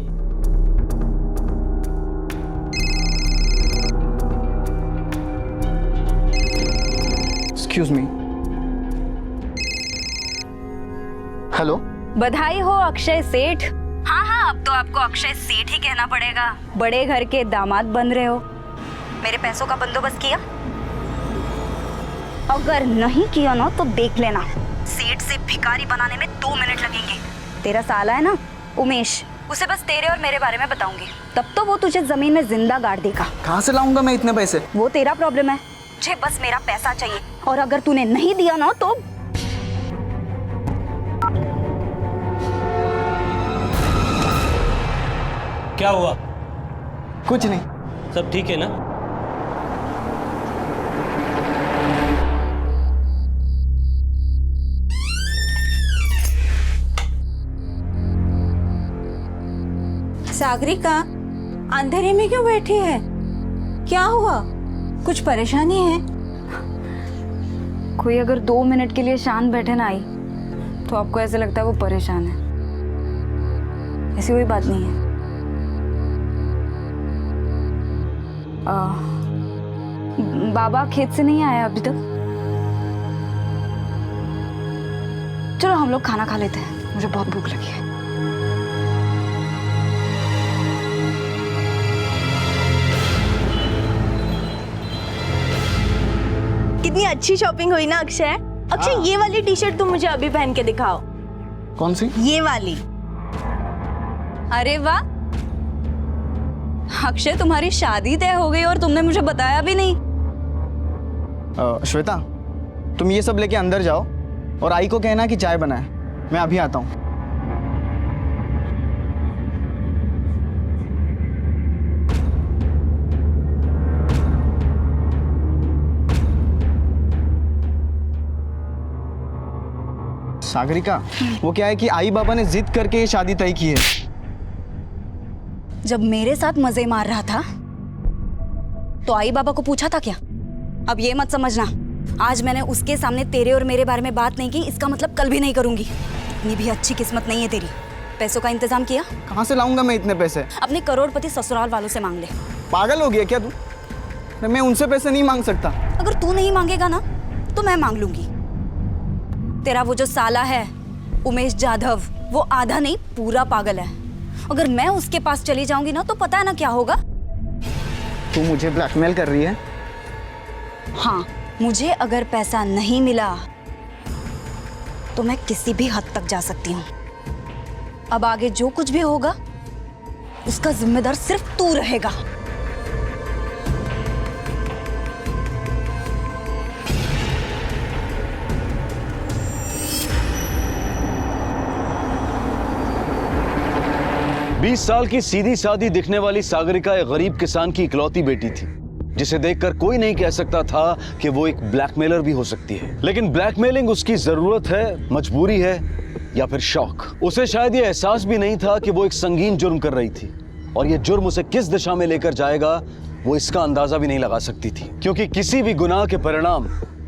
Excuse me. हेलो, बधाई हो अक्षय सेठ। हाँ, अब तो आपको अक्षय सेठ ही कहना पड़ेगा। बड़े घर के दामाद बन रहे हो। मेरे पैसों का बंदोबस्त किया? अगर नहीं किया ना तो देख लेना, सेठ से भिखारी बनाने में 2 मिनट लगेंगे। तेरा साला है ना उमेश, उसे बस तेरे और मेरे बारे में बताऊंगी, तब तो वो तुझे जमीन में जिंदा गाड़ देगा। कहाँ से लाऊंगा मैं इतने पैसे? वो तेरा प्रॉब्लम है, मुझे बस मेरा पैसा चाहिए। और अगर तूने नहीं दिया ना तो क्या हुआ? कुछ नहीं, सब ठीक है ना? सागरिका अंधेरे में क्यों बैठी है? क्या हुआ? कुछ परेशानी है? कोई अगर 2 मिनट के लिए शांत बैठे ना आई तो आपको ऐसे लगता है वो परेशान है। ऐसी कोई बात नहीं है। बाबा खेत से नहीं आया अभी तक? चलो हम लोग खाना खा लेते हैं, मुझे बहुत भूख लगी है। कितनी अच्छी शॉपिंग हुई ना अक्षय। अक्षय ये वाली टी शर्ट तुम मुझे अभी पहन के दिखाओ। कौन सी? ये वाली। अरे वाह अक्षय, तुम्हारी शादी तय हो गई और तुमने मुझे बताया भी नहीं। श्वेता, तुम ये सब लेके अंदर जाओ और आई को कहना कि चाय बनाए, मैं अभी आता हूँ। सागरिका, वो क्या है कि आई बाबा ने जिद करके ये शादी तय की है। जब मेरे साथ मजे मार रहा था तो आई बाबा को पूछा था क्या? अब ये मत समझना, आज मैंने उसके सामने तेरे और मेरे बारे में बात नहीं की, इसका मतलब कल भी नहीं करूंगी। इतनी भी अच्छी किस्मत नहीं है तेरी। पैसों का इंतजाम किया? कहाँ से लाऊंगा मैं इतने पैसे? अपने करोड़पति ससुराल वालों से मांग ले। पागल हो गया क्या तू? मैं उनसे पैसे नहीं मांग सकता। अगर तू नहीं मांगेगा ना तो मैं मांग लूंगी। तेरा वो जो साला है उमेश जाधव, वो आधा नहीं पूरा पागल है। अगर मैं उसके पास चली जाऊंगी ना तो पता है ना क्या होगा? तू मुझे ब्लैकमेल कर रही है? हाँ, मुझे अगर पैसा नहीं मिला तो मैं किसी भी हद तक जा सकती हूँ। अब आगे जो कुछ भी होगा उसका जिम्मेदार सिर्फ तू रहेगा। बीस साल की सीधी सादी दिखने वाली सागरिका एक गरीब किसान की इकलौती बेटी थी, जिसे देखकर कोई नहीं कह सकता था कि वो एक ब्लैकमेलर भी हो सकती है। लेकिन ब्लैकमेलिंग उसकी जरूरत है, मजबूरी है या फिर शौक। उसे शायद ये एहसास भी नहीं था कि वो एक संगीन जुर्म कर रही थी, और ये जुर्म उसे किस दिशा में लेकर जाएगा वो इसका अंदाजा भी नहीं लगा सकती थी, क्योंकि किसी भी गुनाह के परिणाम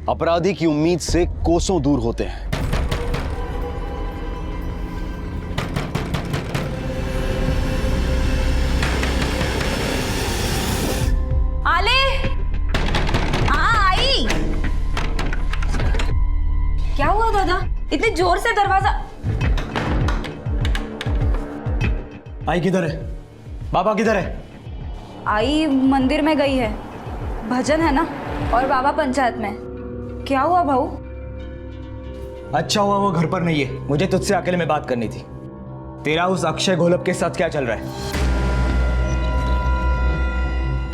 अपराधी की उम्मीद से कोसों दूर होते हैं। क्या हुआ दादा, इतने जोर से दरवाजा? आई किधर है? बाबा किधर है? आई मंदिर में गई है, भजन है ना, और बाबा पंचायत में। क्या हुआ भाऊ? अच्छा हुआ वो घर पर नहीं है, मुझे तुझसे अकेले में बात करनी थी। तेरा उस अक्षय घोलप के साथ क्या चल रहा है?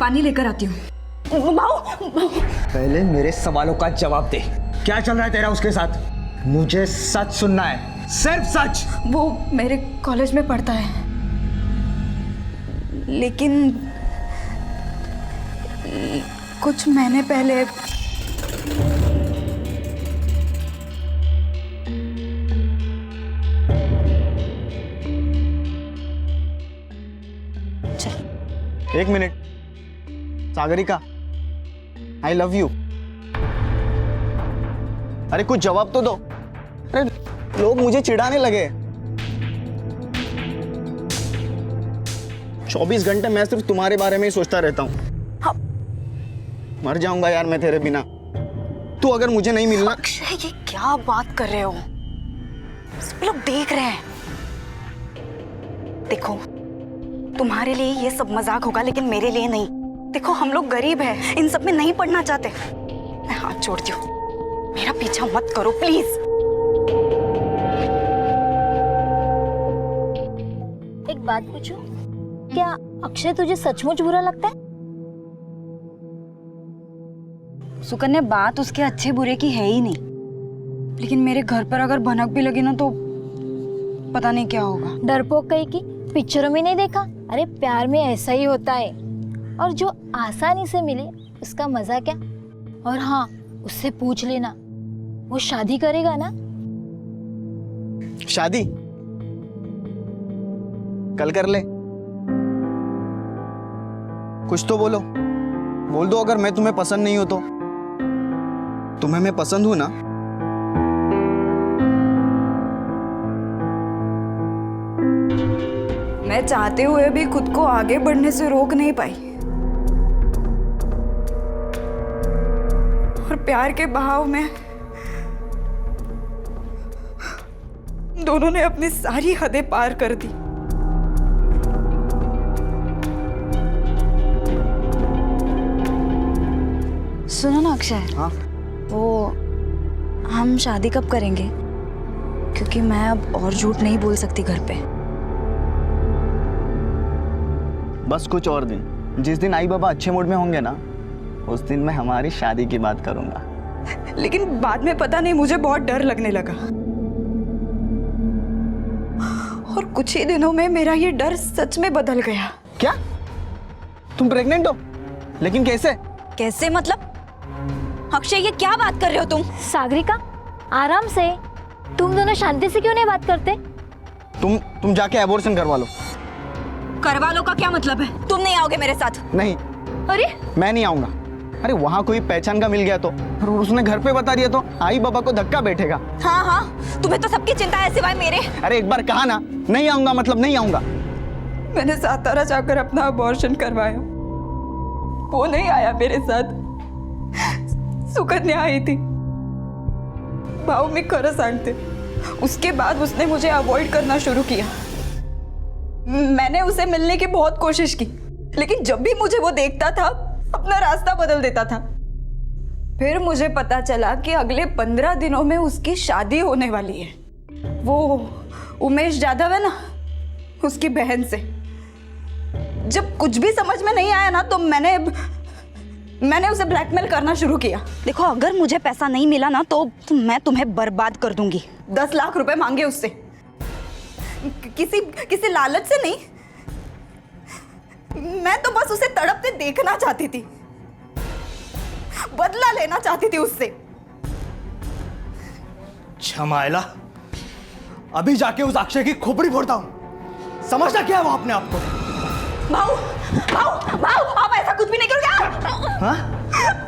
पानी लेकर आती हूँ। पहले मेरे सवालों का जवाब दे। क्या चल रहा है तेरा उसके साथ? मुझे सच सुनना है, सिर्फ सच। वो मेरे कॉलेज में पढ़ता है, लेकिन कुछ महीने पहले एक minute Sagarika, I love you. अरे कुछ जवाब तो दो। अरे लोग मुझे चिढ़ाने लगे। 24 घंटे मैं सिर्फ तुम्हारे बारे में ही सोचता रहता हूँ। हाँ। मर जाऊंगा यार मैं तेरे बिना। तू अगर मुझे नहीं मिलना। अक्षय, ये क्या बात कर रहे हो? सब लोग देख रहे हैं। देखो, तुम्हारे लिए ये सब मजाक होगा, लेकिन मेरे लिए नहीं। देखो, हम लोग गरीब हैं, इन सब में नहीं पढ़ना चाहते। मैं हाथ जोड़ती हूँ, मेरा पीछा मत करो प्लीज। एक बात पूछूं, क्या अक्षय तुझे सचमुच बुरा लगता है? सुकन्या, बात उसके अच्छे बुरे की है ही नहीं, लेकिन मेरे घर पर अगर भनक भी लगी ना तो पता नहीं क्या होगा। डरपोक कहीं की, पिक्चरों में नहीं देखा? अरे प्यार में ऐसा ही होता है, और जो आसानी से मिले उसका मजा क्या। और हाँ, उससे पूछ लेना वो शादी करेगा ना? शादी कल कर ले। कुछ तो बोलो, बोल दो अगर मैं तुम्हें पसंद नहीं हो तो। तुम्हें मैं पसंद हूं ना? मैं चाहते हुए भी खुद को आगे बढ़ने से रोक नहीं पाई और प्यार के बहाव में दोनों ने अपनी सारी हदें पार कर दी। सुनो ना अक्षय। हाँ? वो हम शादी कब करेंगे? क्योंकि मैं अब और झूठ नहीं बोल सकती घर पे। बस कुछ और दिन, जिस दिन आई बाबा अच्छे मूड में होंगे ना, उस दिन मैं हमारी शादी की बात करूंगा। लेकिन बाद में पता नहीं मुझे बहुत डर लगने लगा और कुछ ही दिनों में मेरा ये डर सच में बदल गया। क्या? तुम प्रेग्नेंट हो? लेकिन कैसे? कैसे मतलब? अक्षय ये क्या बात कर रहे हो तुम? सागरिका आराम से, तुम दोनों शांति से क्यों नहीं बात करते? तुम जाके एबॉर्शन करवा लो। करवा लो का क्या मतलब है? तुम नहीं आओगे मेरे साथ? नहीं। अरे मैं नहीं आऊंगा। अरे वहाँ कोई पहचान का मिल गया तो, और उसने घर पे बता दिया तो आई बाबा को धक्का बैठेगा। हाँ हाँ, तुम्हें तो सबकी चिंता है सिवाय मेरे। अरे एक बार कहा ना, नहीं आऊंगा मतलब नहीं आऊंगा। मैंने सातारा जाकर अपना अबॉर्शन करवाया, वो नहीं आया मेरे साथ, सुकन्या आई थी। भाव में खरं सांगते, उसके बाद उसने मुझे अवॉइड करना शुरू किया। मैंने उसे मिलने की बहुत कोशिश की, लेकिन जब भी मुझे वो देखता था अपना रास्ता बदल देता था। फिर मुझे पता चला कि अगले 15 दिनों में उसकी शादी होने वाली है। वो उमेश जाधव है ना, उसकी बहन से। जब कुछ भी समझ में नहीं आया ना, तो मैंने उसे ब्लैकमेल करना शुरू किया। देखो अगर मुझे पैसा नहीं मिला ना तो मैं तुम्हें बर्बाद कर दूंगी। 10 लाख रुपए मांगे उससे, किसी लालच से नहीं। मैं तो बस उसे तड़पते देखना चाहती थी, बदला लेना चाहती थी उससे। छमाइला, अभी जाके उस अक्षय की खोपड़ी फोड़ता हूं। समझना क्या है वो अपने आप को? भाऊ, भाऊ, भाऊ, आप ऐसा कुछ भी नहीं करोगे। हाँ?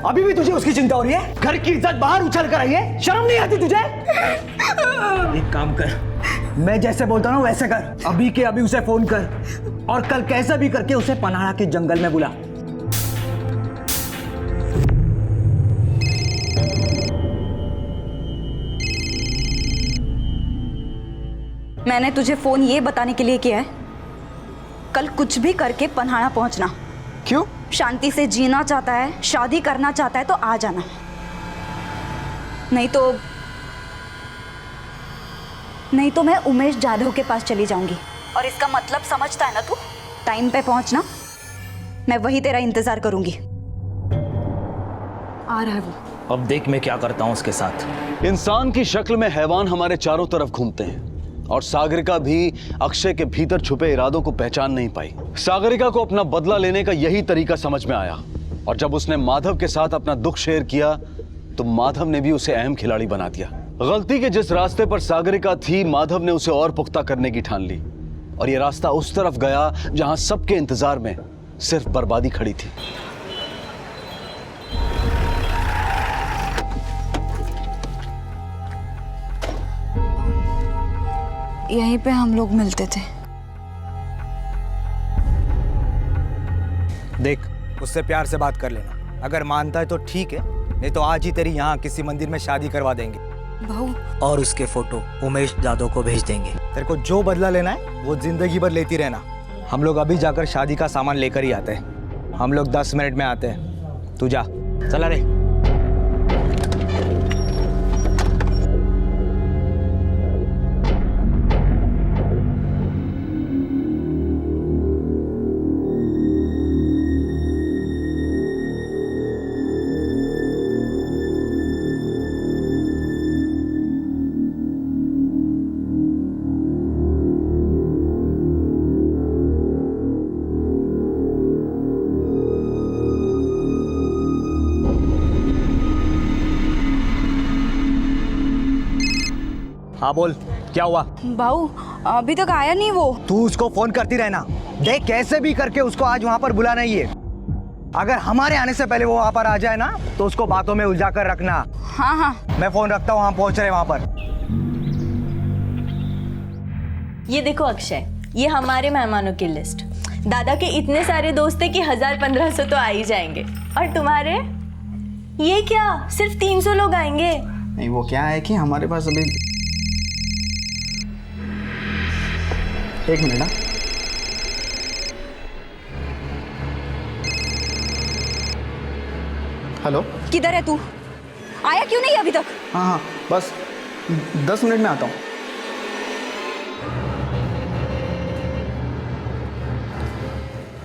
अभी भी तुझे उसकी चिंता हो रही है? घर की इज्जत बाहर उछल कर आई है, शर्म नहीं आती तुझे? एक काम कर, मैं जैसे बोलता हूँ वैसे कर। अभी के अभी उसे फोन कर और कल कैसे भी करके उसे पनाड़ा के जंगल में बुला। मैंने तुझे फोन ये बताने के लिए किया है, कल कुछ भी करके पन्हाड़ा पहुंचना। क्यों? शांति से जीना चाहता है, शादी करना चाहता है तो आ जाना, नहीं तो मैं उमेश जाधव के पास चली जाऊंगी। और इसका मतलब समझता है ना तू? टाइम पे पहुंचना, मैं वही तेरा इंतजार करूंगी। आ रहा है वो। अब देख मैं क्या करता हूं उसके साथ। इंसान की शक्ल में हैवान हमारे चारों तरफ घूमते हैं और सागरिका भी अक्षय के भीतर छुपे इरादों को पहचान नहीं पाई। सागरिका को अपना बदला लेने का यही तरीका समझ में आया और जब उसने माधव के साथ अपना दुख शेयर किया तो माधव ने भी उसे अहम खिलाड़ी बना दिया। गलती के जिस रास्ते पर सागरिका थी, माधव ने उसे और पुख्ता करने की ठान ली और यह रास्ता उस तरफ गया जहां सबके इंतजार में सिर्फ बर्बादी खड़ी थी। यहीं पे हम लोग मिलते थे। देख, उससे प्यार से बात कर लेना, अगर मानता है तो ठीक है, नहीं तो आज ही तेरी यहाँ किसी मंदिर में शादी करवा देंगे भाऊ। और उसके फोटो उमेश जाधव को भेज देंगे। तेरे को जो बदला लेना है वो जिंदगी भर लेती रहना। हम लोग अभी जाकर शादी का सामान लेकर ही आते हैं। हम लोग 10 मिनट में आते हैं, तू जा। चला रे। हाँ बोल, क्या हुआ? भाऊ अभी तक आया नहीं वो। तू उसको फोन करती रहना, देख कैसे भी करके उसको आज वहां पर बुलाना ही है। अगर हमारे आने से पहले वो वहां पर आ जाए ना तो उसको बातों में उलझा कर रखना। हाँ हाँ, मैं फोन रखता हूँ, हम पहुंच रहे वहां पर। ये देखो अक्षय, ये हमारे मेहमानों की लिस्ट। दादा के इतने सारे दोस्त हैं कि 1000-1500 तो आ ही जाएंगे। और तुम्हारे? ये क्या, सिर्फ 300 लोग आएंगे? नहीं, वो क्या है कि हमारे पास अभी, एक मिनट ना। हेलो, किधर है तू? आया क्यों नहीं अभी तक? हाँ हाँ, बस 10 मिनट में आता हूँ।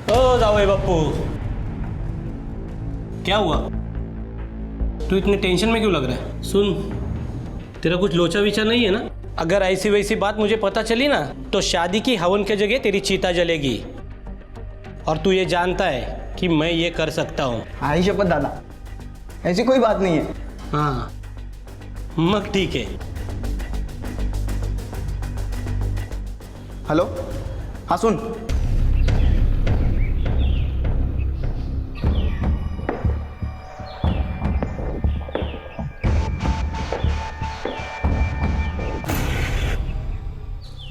ओ जाओ बप्पू, क्या हुआ? तू इतने टेंशन में क्यों लग रहा है? सुन, तेरा कुछ लोचा विचार नहीं है ना? अगर ऐसी वैसी बात मुझे पता चली ना तो शादी की हवन की जगह तेरी चीता जलेगी। और तू ये जानता है कि मैं ये कर सकता हूँ। आई शपथ दादा, ऐसी कोई बात नहीं है। हाँ मग ठीक है। हेलो, हाँ सुन,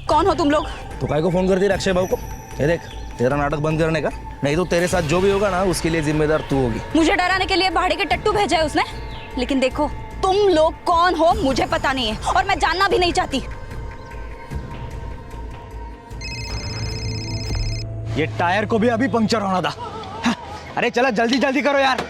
कौन हो तुम लोग? तो काय को फोन कर दिया अक्षय भाऊ को? ये देख, तेरा नाटक बंद करने का, नहीं तो तेरे साथ जो भी होगा ना उसके लिए जिम्मेदार तू होगी। मुझे डराने के लिए भाड़े के टट्टू भेजा है उसने। लेकिन देखो, तुम लोग कौन हो मुझे पता नहीं है और मैं जानना भी नहीं चाहती। ये टायर को भी अभी पंक्चर होना था। हाँ, अरे चला जल्दी जल्दी करो यार।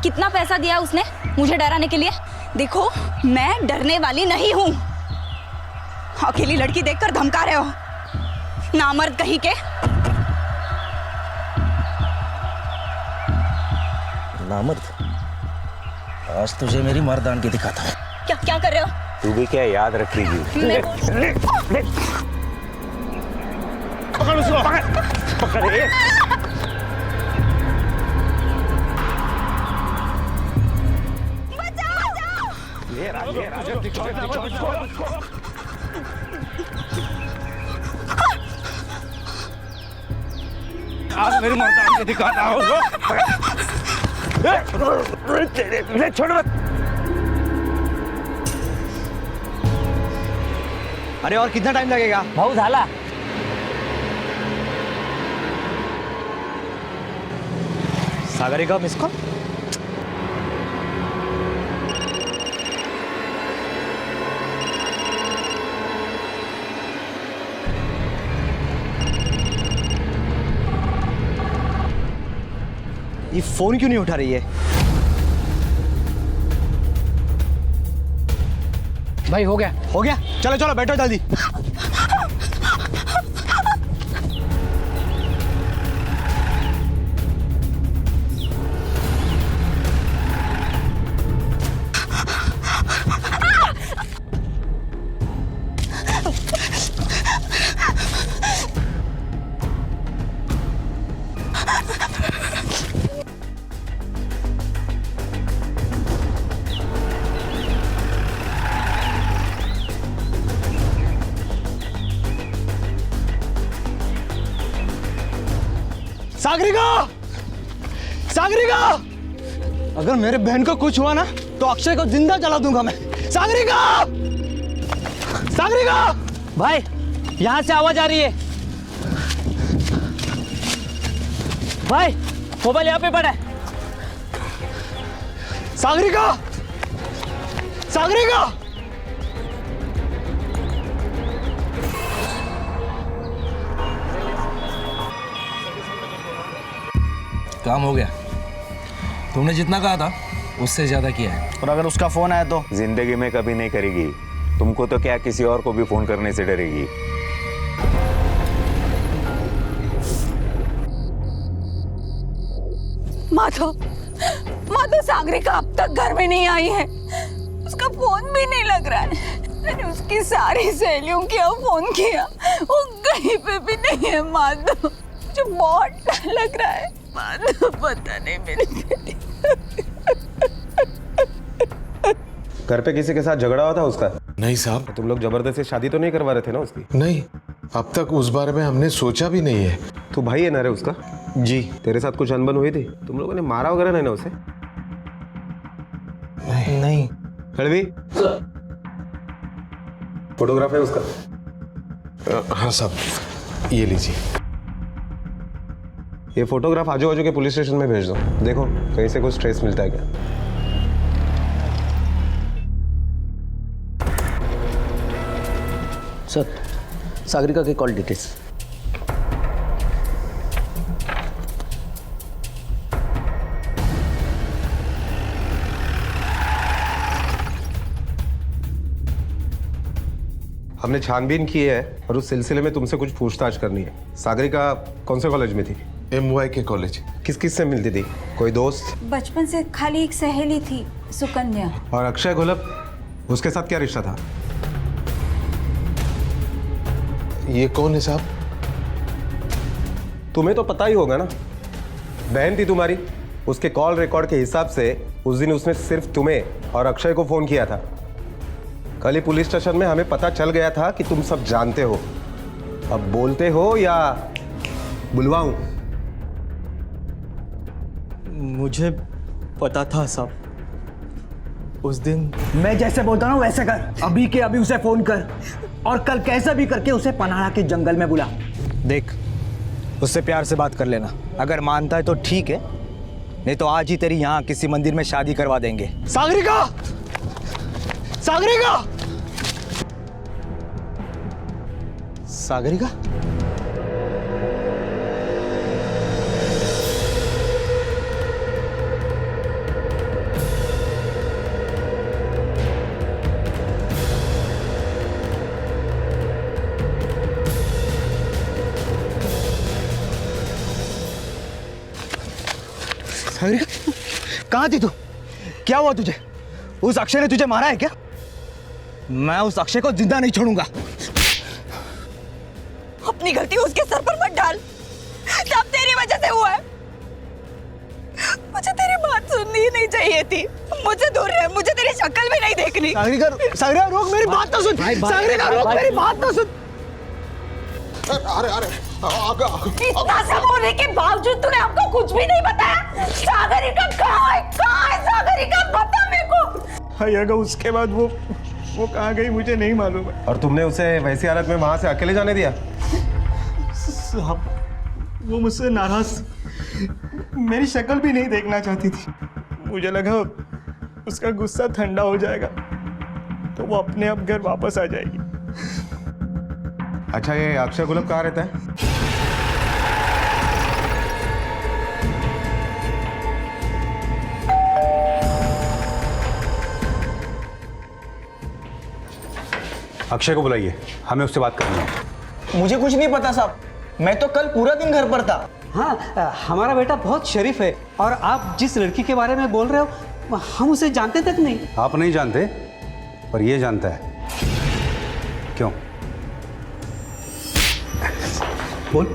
कितना पैसा दिया उसने मुझे डराने के लिए? देखो, मैं डरने वाली नहीं हूं। अकेली लड़की देखकर धमका रहे हो, नामर्द कहीं के। नामर्द? आज तुझे मेरी मर्दान की दिखाता हूं। क्या क्या कर रहे हो? तू भी क्या याद रखेगी? पकड़ उसको, पकड़ ये। आज मेरी मर्दान के दिखाता हूँ। छोड़ मत। अरे और कितना टाइम लगेगा? भाऊ झाला। Sagarika miss call? ये फोन क्यों नहीं उठा रही है? भाई हो गया, हो गया, चलो चलो बैठो जल्दी। सागरिका, सागरिका, अगर मेरे बहन को कुछ हुआ ना तो अक्षय को जिंदा जला दूंगा मैं। सागरिका, सागरिका, भाई यहां से आवाज आ रही है। भाई मोबाइल यहाँ पे पड़ा है। सागरिका, सागरिका, काम हो गया। तुमने जितना कहा था उससे ज्यादा किया है। और अगर उसका फोन आया तो? जिंदगी में कभी नहीं करेगी। तुमको तो क्या, किसी और को भी फोन करने से डरेगी। माधव, माधव, सागरिका अब तक घर में नहीं आई है। उसका फोन भी नहीं लग रहा है। मैंने उसकी सारी सहेलियों की फोन किया, वो कहीं पे भी नहीं है। माधव, मुझे बहुत डर लग रहा है। माधव, पता नहीं मेरी घर पे किसी के साथ झगड़ा हुआ था उसका? नहीं साहब। तो तुम लोग जबरदस्ती शादी तो नहीं करवा रहे थे ना उसकी? नहीं, अब तक उस बारे में हमने सोचा भी नहीं है। तू भाई है ना रे उसका? जी। तेरे साथ कुछ अनबन हुई थी? तुम लोगों ने मारा वगैरह नहीं ना उसे? नहीं। हड़वी फोटोग्राफ है उसका? हाँ साहब, ये लीजिए। ये फोटोग्राफ आजू बाजू के पुलिस स्टेशन में भेज दो, देखो कहीं से कुछ ट्रेस मिलता है क्या। सर, सागरिका के कॉल डिटेल्स। हमने छानबीन की है और उस सिलसिले में तुमसे कुछ पूछताछ करनी है। सागरिका कौन से कॉलेज में थी? MY के कॉलेज। किस किस से मिलती थी? कोई दोस्त? बचपन से खाली एक सहेली थी, सुकन्या। और अक्षय घोलप, उसके साथ क्या रिश्ता था? ये कौन है साहब? तुम्हें तो पता ही होगा ना, बहन थी तुम्हारी। उसके कॉल रिकॉर्ड के हिसाब से उस दिन उसने सिर्फ तुम्हें और अक्षय को फोन किया था। कल ही पुलिस स्टेशन में हमें पता चल गया था कि तुम सब जानते हो। अब बोलते हो या बुलवाऊं? मुझे पता था साहब, उस दिन। मैं जैसे बोलता हूँ वैसे कर, अभी के अभी उसे फोन कर और कल कैसे भी करके उसे पनाड़ा के जंगल में बुला। देख, उससे प्यार से बात कर लेना, अगर मानता है तो ठीक है, नहीं तो आज ही तेरी यहाँ किसी मंदिर में शादी करवा देंगे। सागरिका! सागरिका! सागरिका? सागरिका, कहाँ थी तू? क्या हुआ तुझे? उस अक्षय ने तुझे मारा है क्या? मैं उस अक्षय को जिंदा नहीं छोड़ूंगा। अपनी गलती उसके सर पर मत डाल, सब तेरी वजह से हुआ है। मुझे तेरी बात सुननी ही नहीं चाहिए थी। मुझे दूर रह, मुझे तेरी शक्ल भी नहीं देखनी। सागरिका रोक, मेरी बात तो सुन। सागरिका रोक, मेरी बात तो सुन। अरे इतना सब होने के बावजूद तूने हमको कुछ भी नहीं बताया। सागरिका कहाँ है? कहाँ है सागरिका? बता मेरे को। अगर उसके बाद वो कहाँ गई मुझे नहीं मालूम है। और तुमने उसे वैसी हालत में वहां से अकेले जाने दिया? साहब, वो मुझसे नाराज, मेरी शक्ल भी नहीं देखना चाहती थी। मुझे लगा उसका गुस्सा ठंडा हो जाएगा तो वो अपने आप घर वापस आ जाएगी। अच्छा, ये अक्षय घोलप कहाँ रहता है? अक्षय को बुलाइए, हमें उससे बात करनी है। मुझे कुछ नहीं पता साहब, मैं तो कल पूरा दिन घर पर था। हाँ, हमारा बेटा बहुत शरीफ है और आप जिस लड़की के बारे में बोल रहे हो हम उसे जानते तक नहीं। आप नहीं जानते, पर ये जानता है। क्यों? बोल,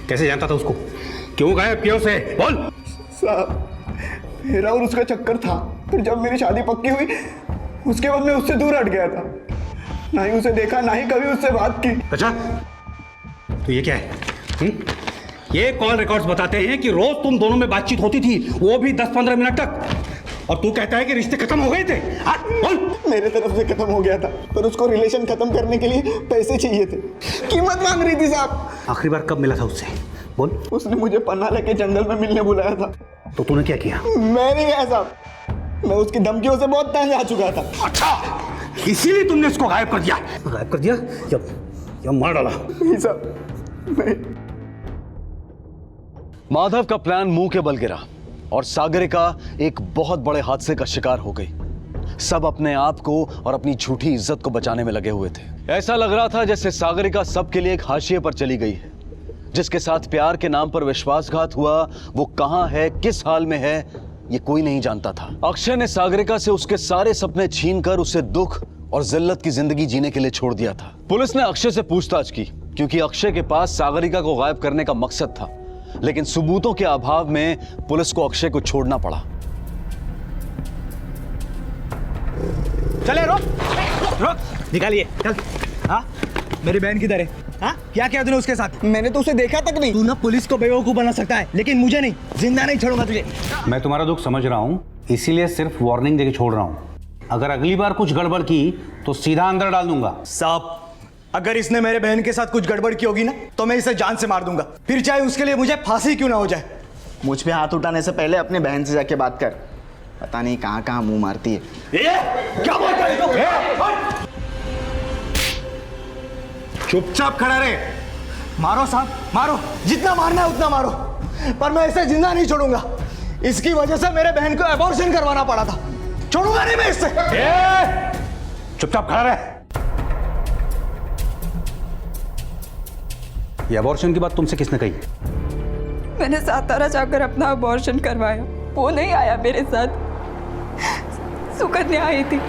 कैसे जानता था उसको? क्यों गायब किया उसे? बोल। साहब, मेरा और उसका चक्कर था, फिर जब मेरी शादी पक्की हुई उसके बाद मैं उससे दूर हट गया था। ना ही उसे देखा, ना ही कभी उससे बात की। अच्छा, तो ये क्या है? ये कॉल रिकॉर्ड्स बताते हैं कि रोज तुम दोनों में बातचीत होती थी, वो भी 10-15 मिनट तक, और तू कहता है कि रिश्ते खत्म हो गए थे। बोल। मेरे तरफ से खत्म हो गया था, पर उसको रिलेशन खत्म करने के लिए पैसे चाहिए थे। कीमत मांग रही थी साहब। आखिरी बार कब मिला था उससे? बोल। उसने मुझे पन्नाला के जंगल में मिलने बुलाया था। तो तूने क्या किया? मैं नहीं गया साहब, मैं उसकी धमकियों से बहुत तंग आ चुका था। अच्छा, इसीलिए तुमने उसको गायब कर दिया? गायब कर दिया या मार डाला? नहीं साहब। माधव का प्लान मुंह के बल गिरा और सागरिका एक बहुत बड़े हादसे का शिकार हो गई। सब अपने आप को और अपनी झूठी इज्जत को बचाने में लगे हुए थे। ऐसा लग रहा था जैसे सागरिका सबके लिए एक हाशिए पर चली गई है। जिसके साथ प्यार के नाम पर विश्वासघात हुआ, वो कहां है, किस हाल में है, ये कोई नहीं जानता था। अक्षय ने सागरिका से उसके सारे सपने छीनकर उसे दुख और जिल्लत की जिंदगी जीने के लिए छोड़ दिया था। पुलिस ने अक्षय से पूछताछ की क्योंकि अक्षय के पास सागरिका को गायब करने का मकसद था, लेकिन सबूतों के अभाव में पुलिस को अक्षय को छोड़ना पड़ा। चले, रोक, निकालिए, चल। हाँ, मेरी बहन किधर है? हाँ, क्या किया तूने उसके साथ? मैंने तो उसे देखा तक नहीं। तू ना पुलिस को बेवकूफ बना सकता है, लेकिन मुझे नहीं, जिंदा नहीं छोड़ूंगा तुझे। मैं तुम्हारा दुख समझ रहा हूँ, इसीलिए सिर्फ वार्निंग देके छोड़ रहा हूँ। अगर अगली बार कुछ गड़बड़ की तो सीधा अंदर डाल दूंगा। साहब, अगर इसने मेरे बहन के साथ कुछ गड़बड़ की होगी ना तो मैं इसे जान से मार दूंगा, फिर चाहे उसके लिए मुझे फांसी क्यों ना हो जाए। मुझ पे हाथ उठाने से पहले अपने बहन से जाके बात कर, पता नहीं कहाँ कहाँ मुंह मारती है। क्या बोलता है तू? चुपचाप खड़ा रहे। मारो साहब, मारो, जितना मारना है उतना मारो, पर मैं इसे जिंदा नहीं छोड़ूंगा। इसकी वजह से मेरे बहन को अबॉर्शन करवाना पड़ा था, छोड़ूंगा नहीं मैं इससे। चुपचाप खड़ा रहे। ये अबॉर्शन की बात तुमसे किसने कही? मैंने सातारा जाकर अपना अबॉर्शन करवाया, वो नहीं आया मेरे साथ, सुकन्या आई थी।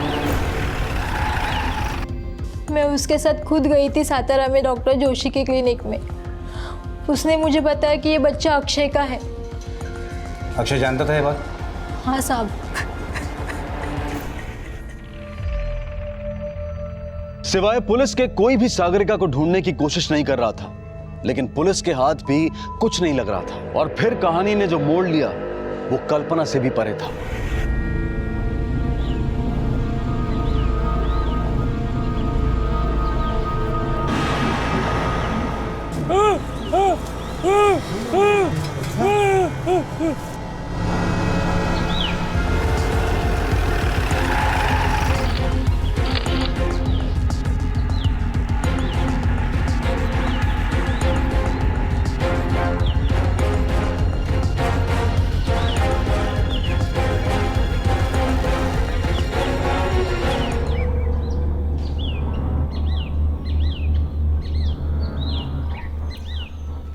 मैं उसके साथ खुद गई थी सातारा में डॉक्टर जोशी के क्लिनिक में। उसने मुझे बताया कि ये बच्चा अक्षय का है। अक्षय जानता था ये बात? हाँ साहब। सिवाय पुलिस के कोई भी सागरिका को ढूंढने की कोशिश नहीं कर रहा था, लेकिन पुलिस के हाथ भी कुछ नहीं लग रहा था। और फिर कहानी ने जो मोड़ लिया वो कल्पना से भी परे था।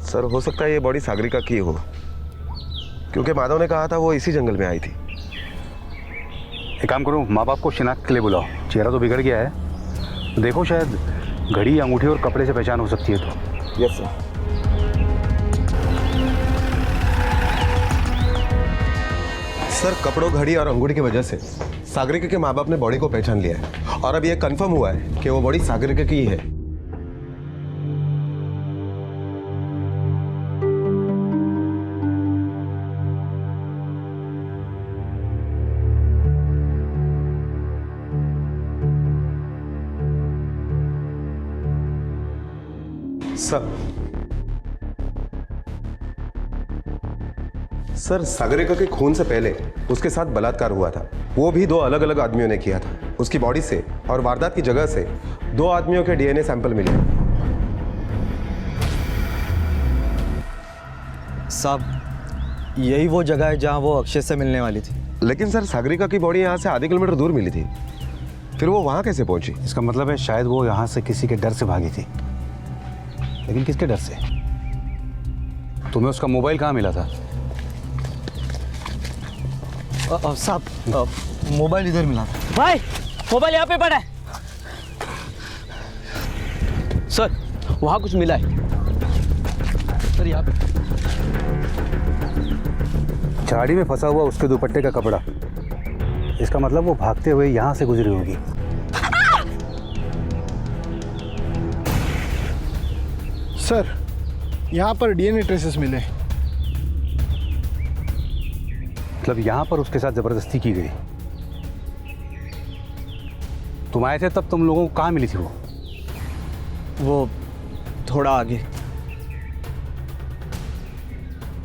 सर, हो सकता है ये बॉडी सागरिका की हो, क्योंकि माधव ने कहा था वो इसी जंगल में आई थी। एक काम करो, माँ बाप को शिनाख्त के लिए बुलाओ। चेहरा तो बिगड़ गया है, देखो शायद घड़ी, अंगूठी और कपड़े से पहचान हो सकती है तो। Yes sir. सर, कपड़ों, घड़ी और अंगूठी की वजह से सागरिका के माँ बाप ने बॉडी को पहचान लिया है और अब ये कंफर्म हुआ है कि वो बॉडी सागरिका की ही है। सर, सागरिका के खून से पहले उसके साथ बलात्कार हुआ था, वो भी 2 अलग अलग आदमियों ने किया था। उसकी बॉडी से और वारदात की जगह से 2 आदमियों के डीएनए सैंपल मिले। साहब, यही वो जगह है जहां वो अक्षय से मिलने वाली थी। लेकिन सर, सागरिका की बॉडी यहाँ से आधे किलोमीटर दूर मिली थी, फिर वो वहां कैसे पहुंची? इसका मतलब है शायद वो यहाँ से किसी के डर से भागी थी। लेकिन किसके डर से? तुम्हें उसका मोबाइल कहाँ मिला था? साहब, मोबाइल इधर मिला था। भाई, मोबाइल यहाँ पे पड़ा है। सर, वहाँ कुछ मिला है। सर, यहाँ पे झाड़ी में फंसा हुआ उसके दुपट्टे का कपड़ा। इसका मतलब वो भागते हुए यहाँ से गुजरी होगी। सर, यहाँ पर डीएनए ट्रेसेस मिले। मतलब यहाँ पर उसके साथ जबरदस्ती की गई। तुम आए थे तब तुम लोगों को कहाँ मिली थी वो थोड़ा आगे।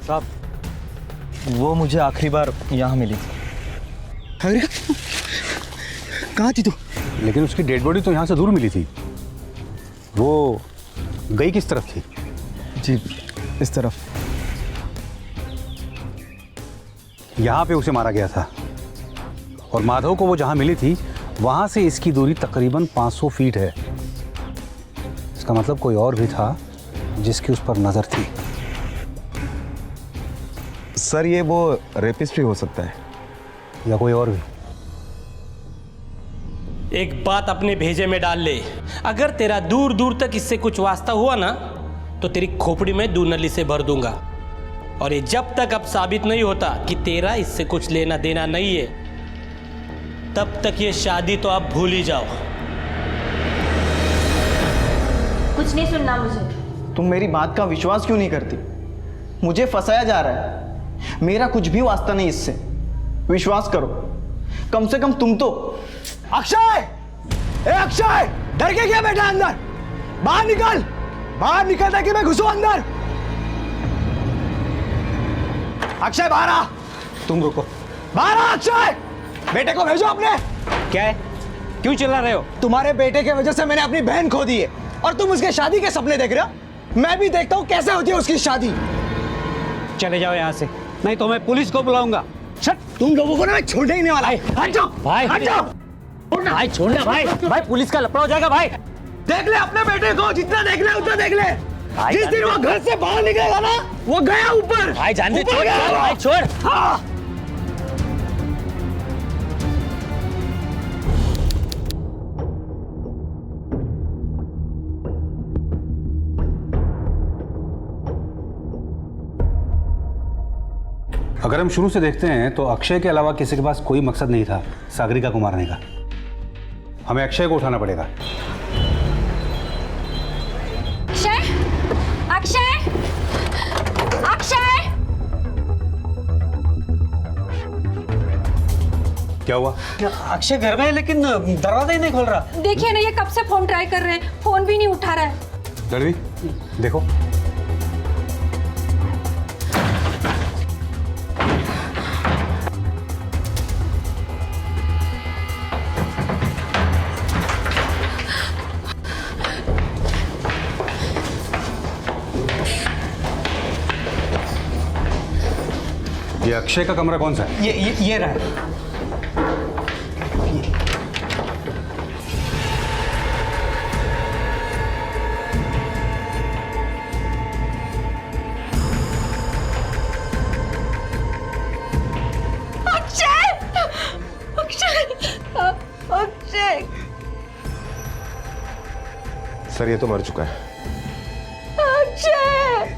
साहब, वो मुझे आखिरी बार यहाँ मिली थी। कहाँ थी तू? लेकिन उसकी डेड बॉडी तो यहाँ से दूर मिली थी। वो गई किस तरफ थी? जी, इस तरफ। यहाँ पे उसे मारा गया था और माधव को वो जहाँ मिली थी वहाँ से इसकी दूरी तकरीबन 500 फीट है। इसका मतलब कोई और भी था जिसकी उस पर नज़र थी। सर, ये वो रेपिस्ट भी हो सकता है या कोई और भी। एक बात अपने भेजे में डाल ले, अगर तेरा दूर दूर तक इससे कुछ वास्ता हुआ ना तो तेरी खोपड़ी में दूनली से भर दूंगा। और ये जब तक अब साबित नहीं होता कि तेरा इससे कुछ लेना देना नहीं है, तब तक ये शादी तो आप भूल ही जाओ। कुछ नहीं सुनना मुझे। तुम मेरी बात का विश्वास क्यों नहीं करती? मुझे फंसाया जा रहा है, मेरा कुछ भी वास्ता नहीं इससे। विश्वास करो, कम से कम तुम तो। अक्षय, ए अक्षय, डर के क्या बैठा अंदर? बाहर निकल, बाहर निकल ताकि मैं घुसूं अंदर। अक्षय बाहर आ। तुम रुको। बाहर आ अक्षय, बेटे को भेजो अपने। क्या है, क्यों चिल्ला रहे हो? तुम्हारे बेटे के वजह से मैंने अपनी बहन खो दी है और तुम उसके शादी के सपने देख रहे हो। मैं भी देखता हूँ कैसे होती है उसकी शादी। चले जाओ यहाँ से, नहीं तो मैं पुलिस को बुलाऊंगा। तुम लोगों को ना मैं छोड़ने ही नहीं वाला। हट जाओ भाई, हट जाओ भाई छोड़ना भाई, भाई पुलिस का लफड़ा हो जाएगा भाई। देख ले अपने बेटे को, जितना देख ले उतना देख ले। जिस दिन वो घर से बाहर निकलेगा ना, वो गया ऊपर। भाई जान दे, ऊपर छोड़ गया वो। भाई छोड़। हाँ। अगर हम शुरू से देखते हैं तो अक्षय के अलावा किसी के पास कोई मकसद नहीं था सागरिका को मारने का। हमें अक्षय को उठाना पड़ेगा। अक्षय, अक्षय, अक्षय। क्या हुआ? अक्षय घर में है लेकिन दरवाजा ही नहीं खोल रहा। देखिए ना, ये कब से फोन ट्राई कर रहे हैं, फोन भी नहीं उठा रहा है। दरवी देखो। ये अक्षय का कमरा कौन सा है? ये रहा। अक्षय, अक्षय, अक्षय। सर ये तो मर चुका है। अक्षय।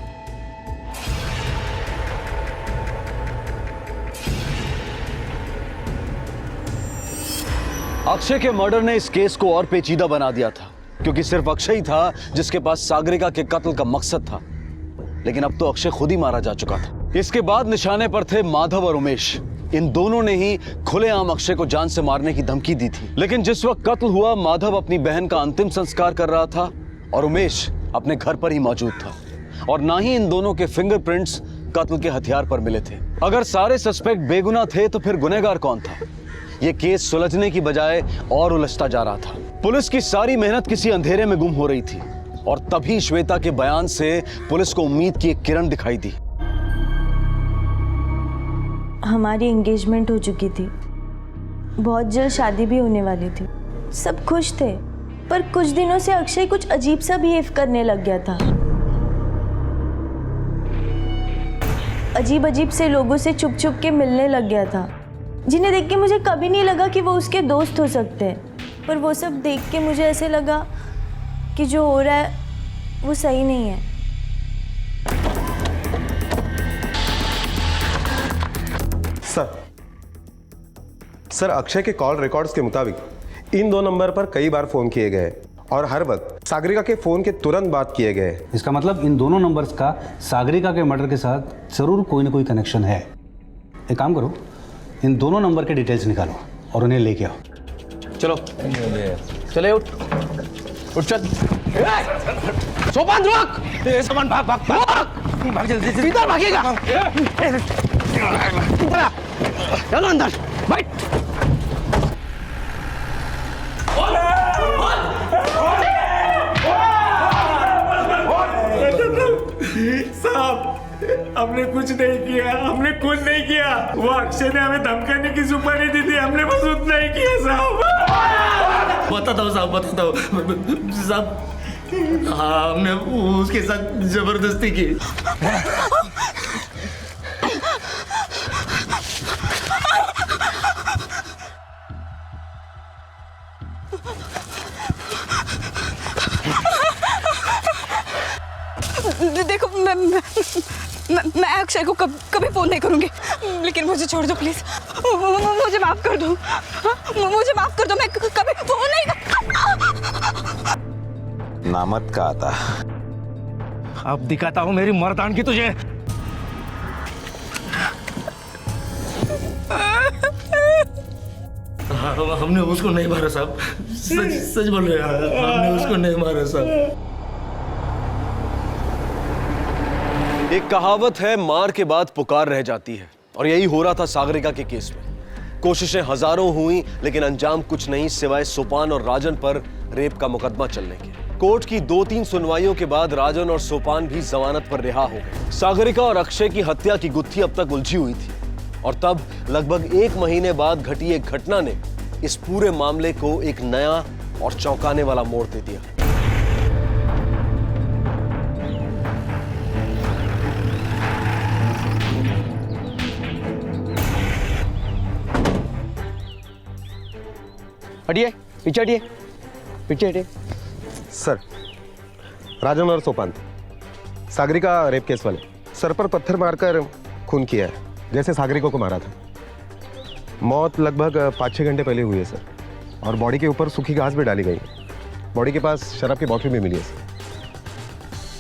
अक्षय के मर्डर ने इस केस को और पेचीदा बना दिया था, क्योंकि सिर्फ अक्षय ही था जिसके पास सागरिका के कत्ल का मकसद था। लेकिन अब तो अक्षय खुद ही मारा जा चुका था। इसके बाद निशाने पर थे माधव और उमेश। इन दोनों ने ही खुलेआम अक्षय को जान से मारने की धमकी दी थी। लेकिन जिस वक्त कत्ल हुआ, माधव अपनी बहन का अंतिम संस्कार कर रहा था और उमेश अपने घर पर ही मौजूद था। और ना ही इन दोनों के फिंगरप्रिंट्स कत्ल के हथियार पर मिले थे। अगर सारे सस्पेक्ट बेगुनाह थे तो फिर गुनहगार कौन था? यह केस सुलझने की बजाय और उलझता जा रहा था। पुलिस की सारी मेहनत किसी अंधेरे में गुम हो रही थी और तभी श्वेता के बयान से पुलिस को उम्मीद की एक किरण दिखाई दी। हमारी एंगेजमेंट हो चुकी थी, बहुत जल्द शादी भी होने वाली थी। सब खुश थे, पर कुछ दिनों से अक्षय कुछ अजीब सा बिहेव करने लग गया था। अजीब अजीब से लोगों से छुप छुप के मिलने लग गया था, जिन्हें देख के मुझे कभी नहीं लगा कि वो उसके दोस्त हो सकते हैं। पर वो सब देख के मुझे ऐसे लगा कि जो हो रहा है वो सही नहीं है। सर अक्षय के कॉल रिकॉर्ड्स के मुताबिक इन दो नंबर पर कई बार फोन किए गए और हर वक्त सागरिका के फोन के तुरंत बात किए गए। इसका मतलब इन दोनों नंबर्स का सागरिका के मर्डर के साथ जरूर कोई ना कोई कनेक्शन है। एक काम करो, इन दोनों नंबर के डिटेल्स निकालो और उन्हें लेके आओ। चलो चले, उठ चल। सोपान रोक। सोपान भाग भाग भाग भाग जल्दी से। इधर भागेगा। चलो अंदर बैठ। साहब हमने कुछ नहीं किया, हमने कुछ नहीं किया। वो अक्षय ने हमें धमकाने की सुपारी दी थी, हमने बस उतना ही किया साहब। बताता हूँ साहब, बताता हूँ साहब। हाँ, हमने उसके साथ जबरदस्ती की। देखो मैं अक्षय को कभी फोन नहीं करूंगी, लेकिन मुझे छोड़ दो प्लीज। मुझे माफ कर दो, मुझे माफ कर दो। मैं कभी फोन नहीं। नामत का आता। अब दिखाता हूँ मेरी मर्दान की तुझे। हमने उसको नहीं मारा साहब, सच सच बोल रहे हैं, हमने उसको नहीं मारा साहब। एक कहावत है, मार के बाद पुकार रह जाती है, और यही हो रहा था सागरिका के केस में। कोशिशें हजारों हुई लेकिन अंजाम कुछ नहीं सिवाय सोपान और राजन पर रेप का मुकदमा चलने के। कोर्ट की 2-3 सुनवाइयों के बाद राजन और सोपान भी जमानत पर रिहा हो गए। सागरिका और अक्षय की हत्या की गुत्थी अब तक उलझी हुई थी, और तब लगभग 1 महीने बाद घटी एक घटना ने इस पूरे मामले को एक नया और चौंकाने वाला मोड़ दे दिया। हटिए, पीछे हटिए, पीछे हटिए। सर, राजन और सोपान सागरिका रेप केस वाले सर पर पत्थर मारकर खून किया है, जैसे सागरिका को मारा था। मौत लगभग 5-6 घंटे पहले हुई है सर, और बॉडी के ऊपर सूखी घास भी डाली गई है। बॉडी के पास शराब की बोतल भी मिली है सर।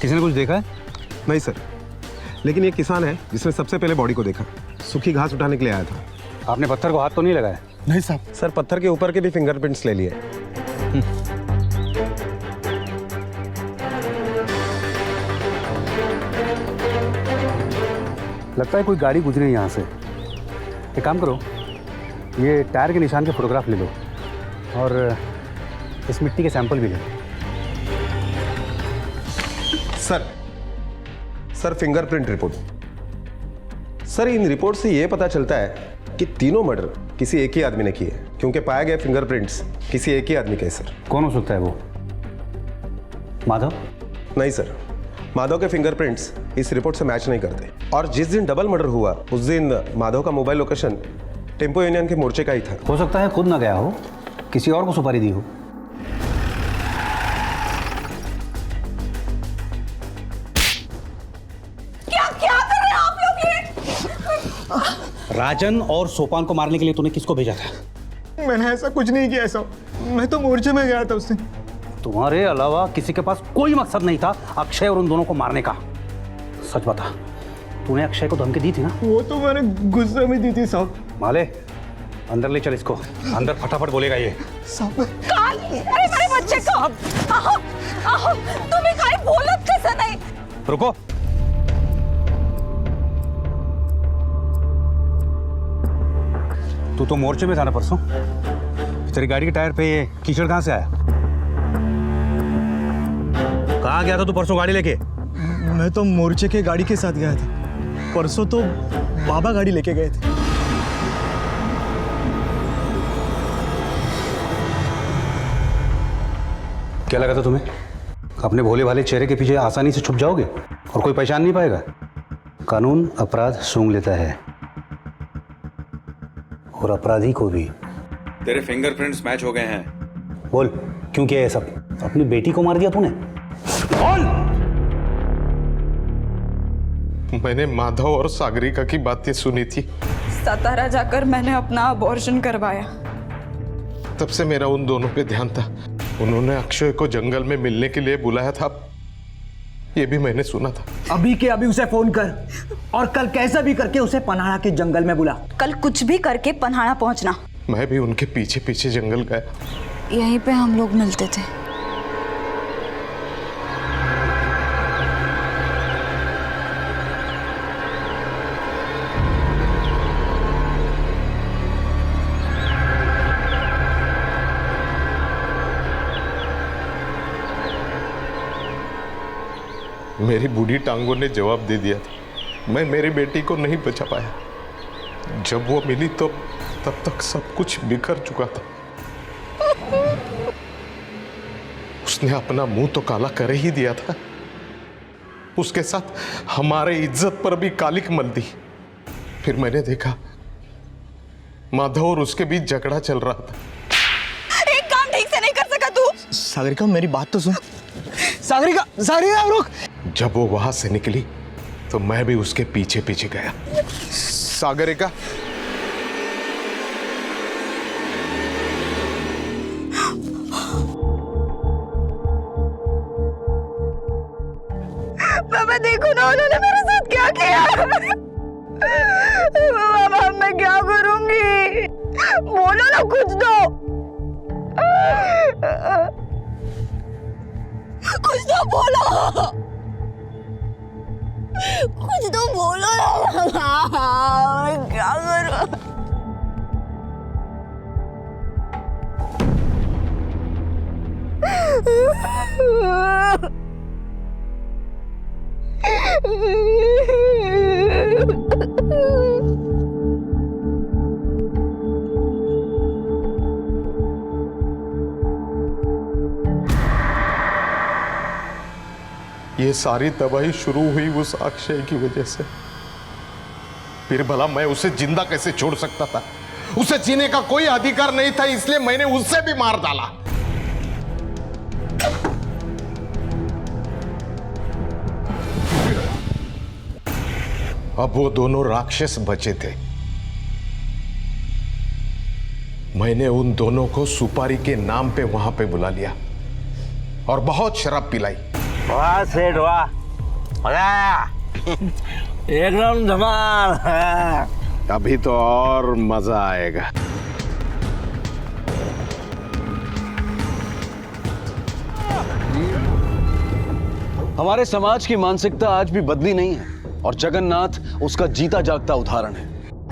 किसी ने कुछ देखा है? नहीं सर, लेकिन ये किसान है जिसने सबसे पहले बॉडी को देखा, सूखी घास उठाने के लिए आया था। आपने पत्थर को हाथ तो नहीं लगाया? नहीं साहब। सर, पत्थर के ऊपर के भी फिंगरप्रिंट्स ले लिए। लगता है कोई गाड़ी गुजरी यहाँ से। एक काम करो, ये टायर के निशान के फोटोग्राफ ले लो और इस मिट्टी के सैंपल भी ले लो। Sir fingerprint report. सर, इन रिपोर्ट से यह पता चलता है कि तीनों मर्डर किसी एक ही आदमी ने किए, क्योंकि पाए गए फिंगरप्रिंट्स किसी एक ही आदमी के। सर, कौन हो सकता है वो? माधव? नहीं सर, माधव के फिंगरप्रिंट्स इस रिपोर्ट से मैच नहीं करते। और जिस दिन डबल मर्डर हुआ उस दिन माधव का मोबाइल लोकेशन टेम्पो यूनियन के मोर्चे का ही था। हो सकता है खुद ना गया हो, किसी और को सुपारी दी हो। क्या कर रहे हैं आप लोग ये? राजन और सोपान को मारने के लिए तूने किसको भेजा था? मैंने ऐसा कुछ नहीं किया साहब, मैं तो मोर्चे में गया था उससे। तुम्हारे अलावा किसी के पास कोई मकसद नहीं था अक्षय और उन दोनों को मारने का। सच बता, तूने अक्षय को धमकी दी थी ना? वो तो मैंने गुस्से में दी थी साहब। माले, अंदर ले चल इसको, अंदर फटाफट बोलेगा ये। अरे मेरे बच्चे को तुम्हें काहे बोलत कैसे नहीं? रुको, तू तो मोर्चे में था ना परसों? तेरी गाड़ी के टायर पे ये कीचड़ कहां से आया? कहां गया था तू परसों गाड़ी लेके? मैं तो मोर्चे के गाड़ी के साथ गया था। परसों तो बाबा गाड़ी लेके गए थे। क्या लगा था तुम्हें अपने भोले भाले चेहरे के पीछे आसानी से छुप जाओगे और कोई पहचान नहीं पाएगा? कानून अपराध सूंघ लेता है, और अपराधी को भी। तेरे फिंगरप्रिंट्स मैच हो गए हैं। बोल, क्यों किया ये सब? अपनी बेटी को मार दिया तूने? बोल! मैंने माधव और सागरिका की बातें सुनी थी। सतारा जाकर मैंने अपना अबॉर्शन करवाया। तब से मेरा उन दोनों पे ध्यान था। उन्होंने अक्षय को जंगल में मिलने के लिए बुलाया था, ये भी मैंने सुना था। अभी के अभी उसे फोन कर और कल कैसा भी करके उसे पन्हाड़ा के जंगल में बुला। कल कुछ भी करके पन्हाड़ा पहुंचना। मैं भी उनके पीछे पीछे जंगल गया। यहीं पे हम लोग मिलते थे। मेरी बूढ़ी टांगों ने जवाब दे दिया था। मैं मेरी बेटी को नहीं बचा पाया। जब वो मिली तो तब तक सब कुछ बिखर चुका था। उसने अपना मुंह तो काला कर ही दिया था, उसके साथ हमारे इज्जत पर भी कालिक मल दी। फिर मैंने देखा माधव और उसके बीच झगड़ा चल रहा था। एक काम ठीक से नहीं कर सका तू? सागरिका, मेरी बात तो सुन। सागरिका, सागरिका रुक। जब वो वहां से निकली तो मैं भी उसके पीछे पीछे गया। सागरिका, बाबा देखो ना उन्होंने मेरे साथ क्या किया। बाबा मैं क्या करूंगी? बोलो ना कुछ तो। कुछ तो बोलो, कुछ तो बोलो ना, क्या करूं? ये सारी तबाही शुरू हुई उस अक्षय की वजह से। फिर भला मैं उसे जिंदा कैसे छोड़ सकता था? उसे जीने का कोई अधिकार नहीं था, इसलिए मैंने उससे भी मार डाला। अब वो दोनों राक्षस बचे थे। मैंने उन दोनों को सुपारी के नाम पे वहां पे बुला लिया और बहुत शराब पिलाई। वाह सेठ वाह, मजा आया, एकदम धमाल। अभी तो और मजा आएगा। हमारे समाज की मानसिकता आज भी बदली नहीं है और जगन्नाथ उसका जीता जागता उदाहरण है।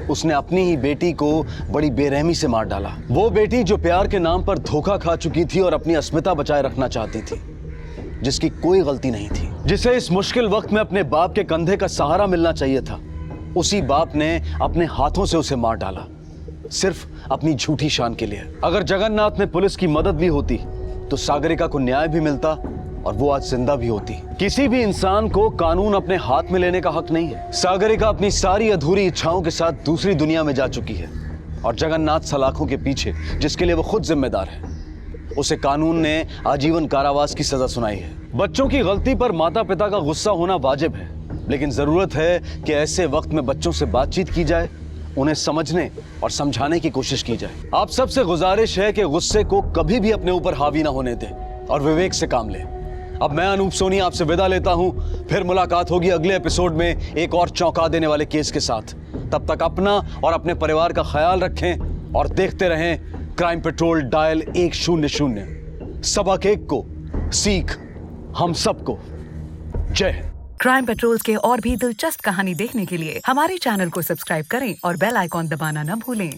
उसने अपनी ही बेटी को बड़ी बेरहमी से मार डाला। वो बेटी जो प्यार के नाम पर धोखा खा चुकी थी और अपनी अस्मिता बचाए रखना चाहती थी, जिसकी कोई गलती नहीं थी, जिसे इस मुश्किल वक्त में अपने बाप के कंधे का सहारा मिलना चाहिए था, उसी बाप ने अपने हाथों से उसे मार डाला, सिर्फ अपनी झूठी शान के लिए। अगर जगन्नाथ में पुलिस की मदद भी होती तो सागरिका को न्याय भी मिलता और वो आज जिंदा भी होती। किसी भी इंसान को कानून अपने हाथ में लेने का हक नहीं है। सागरिका अपनी सारी अधूरी इच्छाओं के साथ दूसरी दुनिया में जा चुकी है और जगन्नाथ सलाखों के पीछे, जिसके लिए वो खुद जिम्मेदार है, उसे कानून ने आजीवन कारावास की सजा सुनाई है। बच्चों की गलती पर माता पिता का गुस्सा होना वाजिब है, लेकिन जरूरत है कि ऐसे वक्त में बच्चों से बातचीत की जाए, उन्हें समझने और समझाने की कोशिश की जाए। आप सबसे गुजारिश है कि गुस्से को कभी भी अपने ऊपर हावी ना होने दें और विवेक से काम लें। अब मैं अनूप सोनी आपसे विदा लेता हूं। फिर मुलाकात होगी अगले एपिसोड में एक और चौंका देने वाले केस के साथ। तब तक अपना और अपने परिवार का ख्याल रखें और देखते रहें क्राइम पेट्रोल डायल 100। सबक एक को, सीख हम सबको। जय हिंद। क्राइम पेट्रोल के और भी दिलचस्प कहानी देखने के लिए हमारे चैनल को सब्सक्राइब करें और बेल आइकॉन दबाना न भूलें।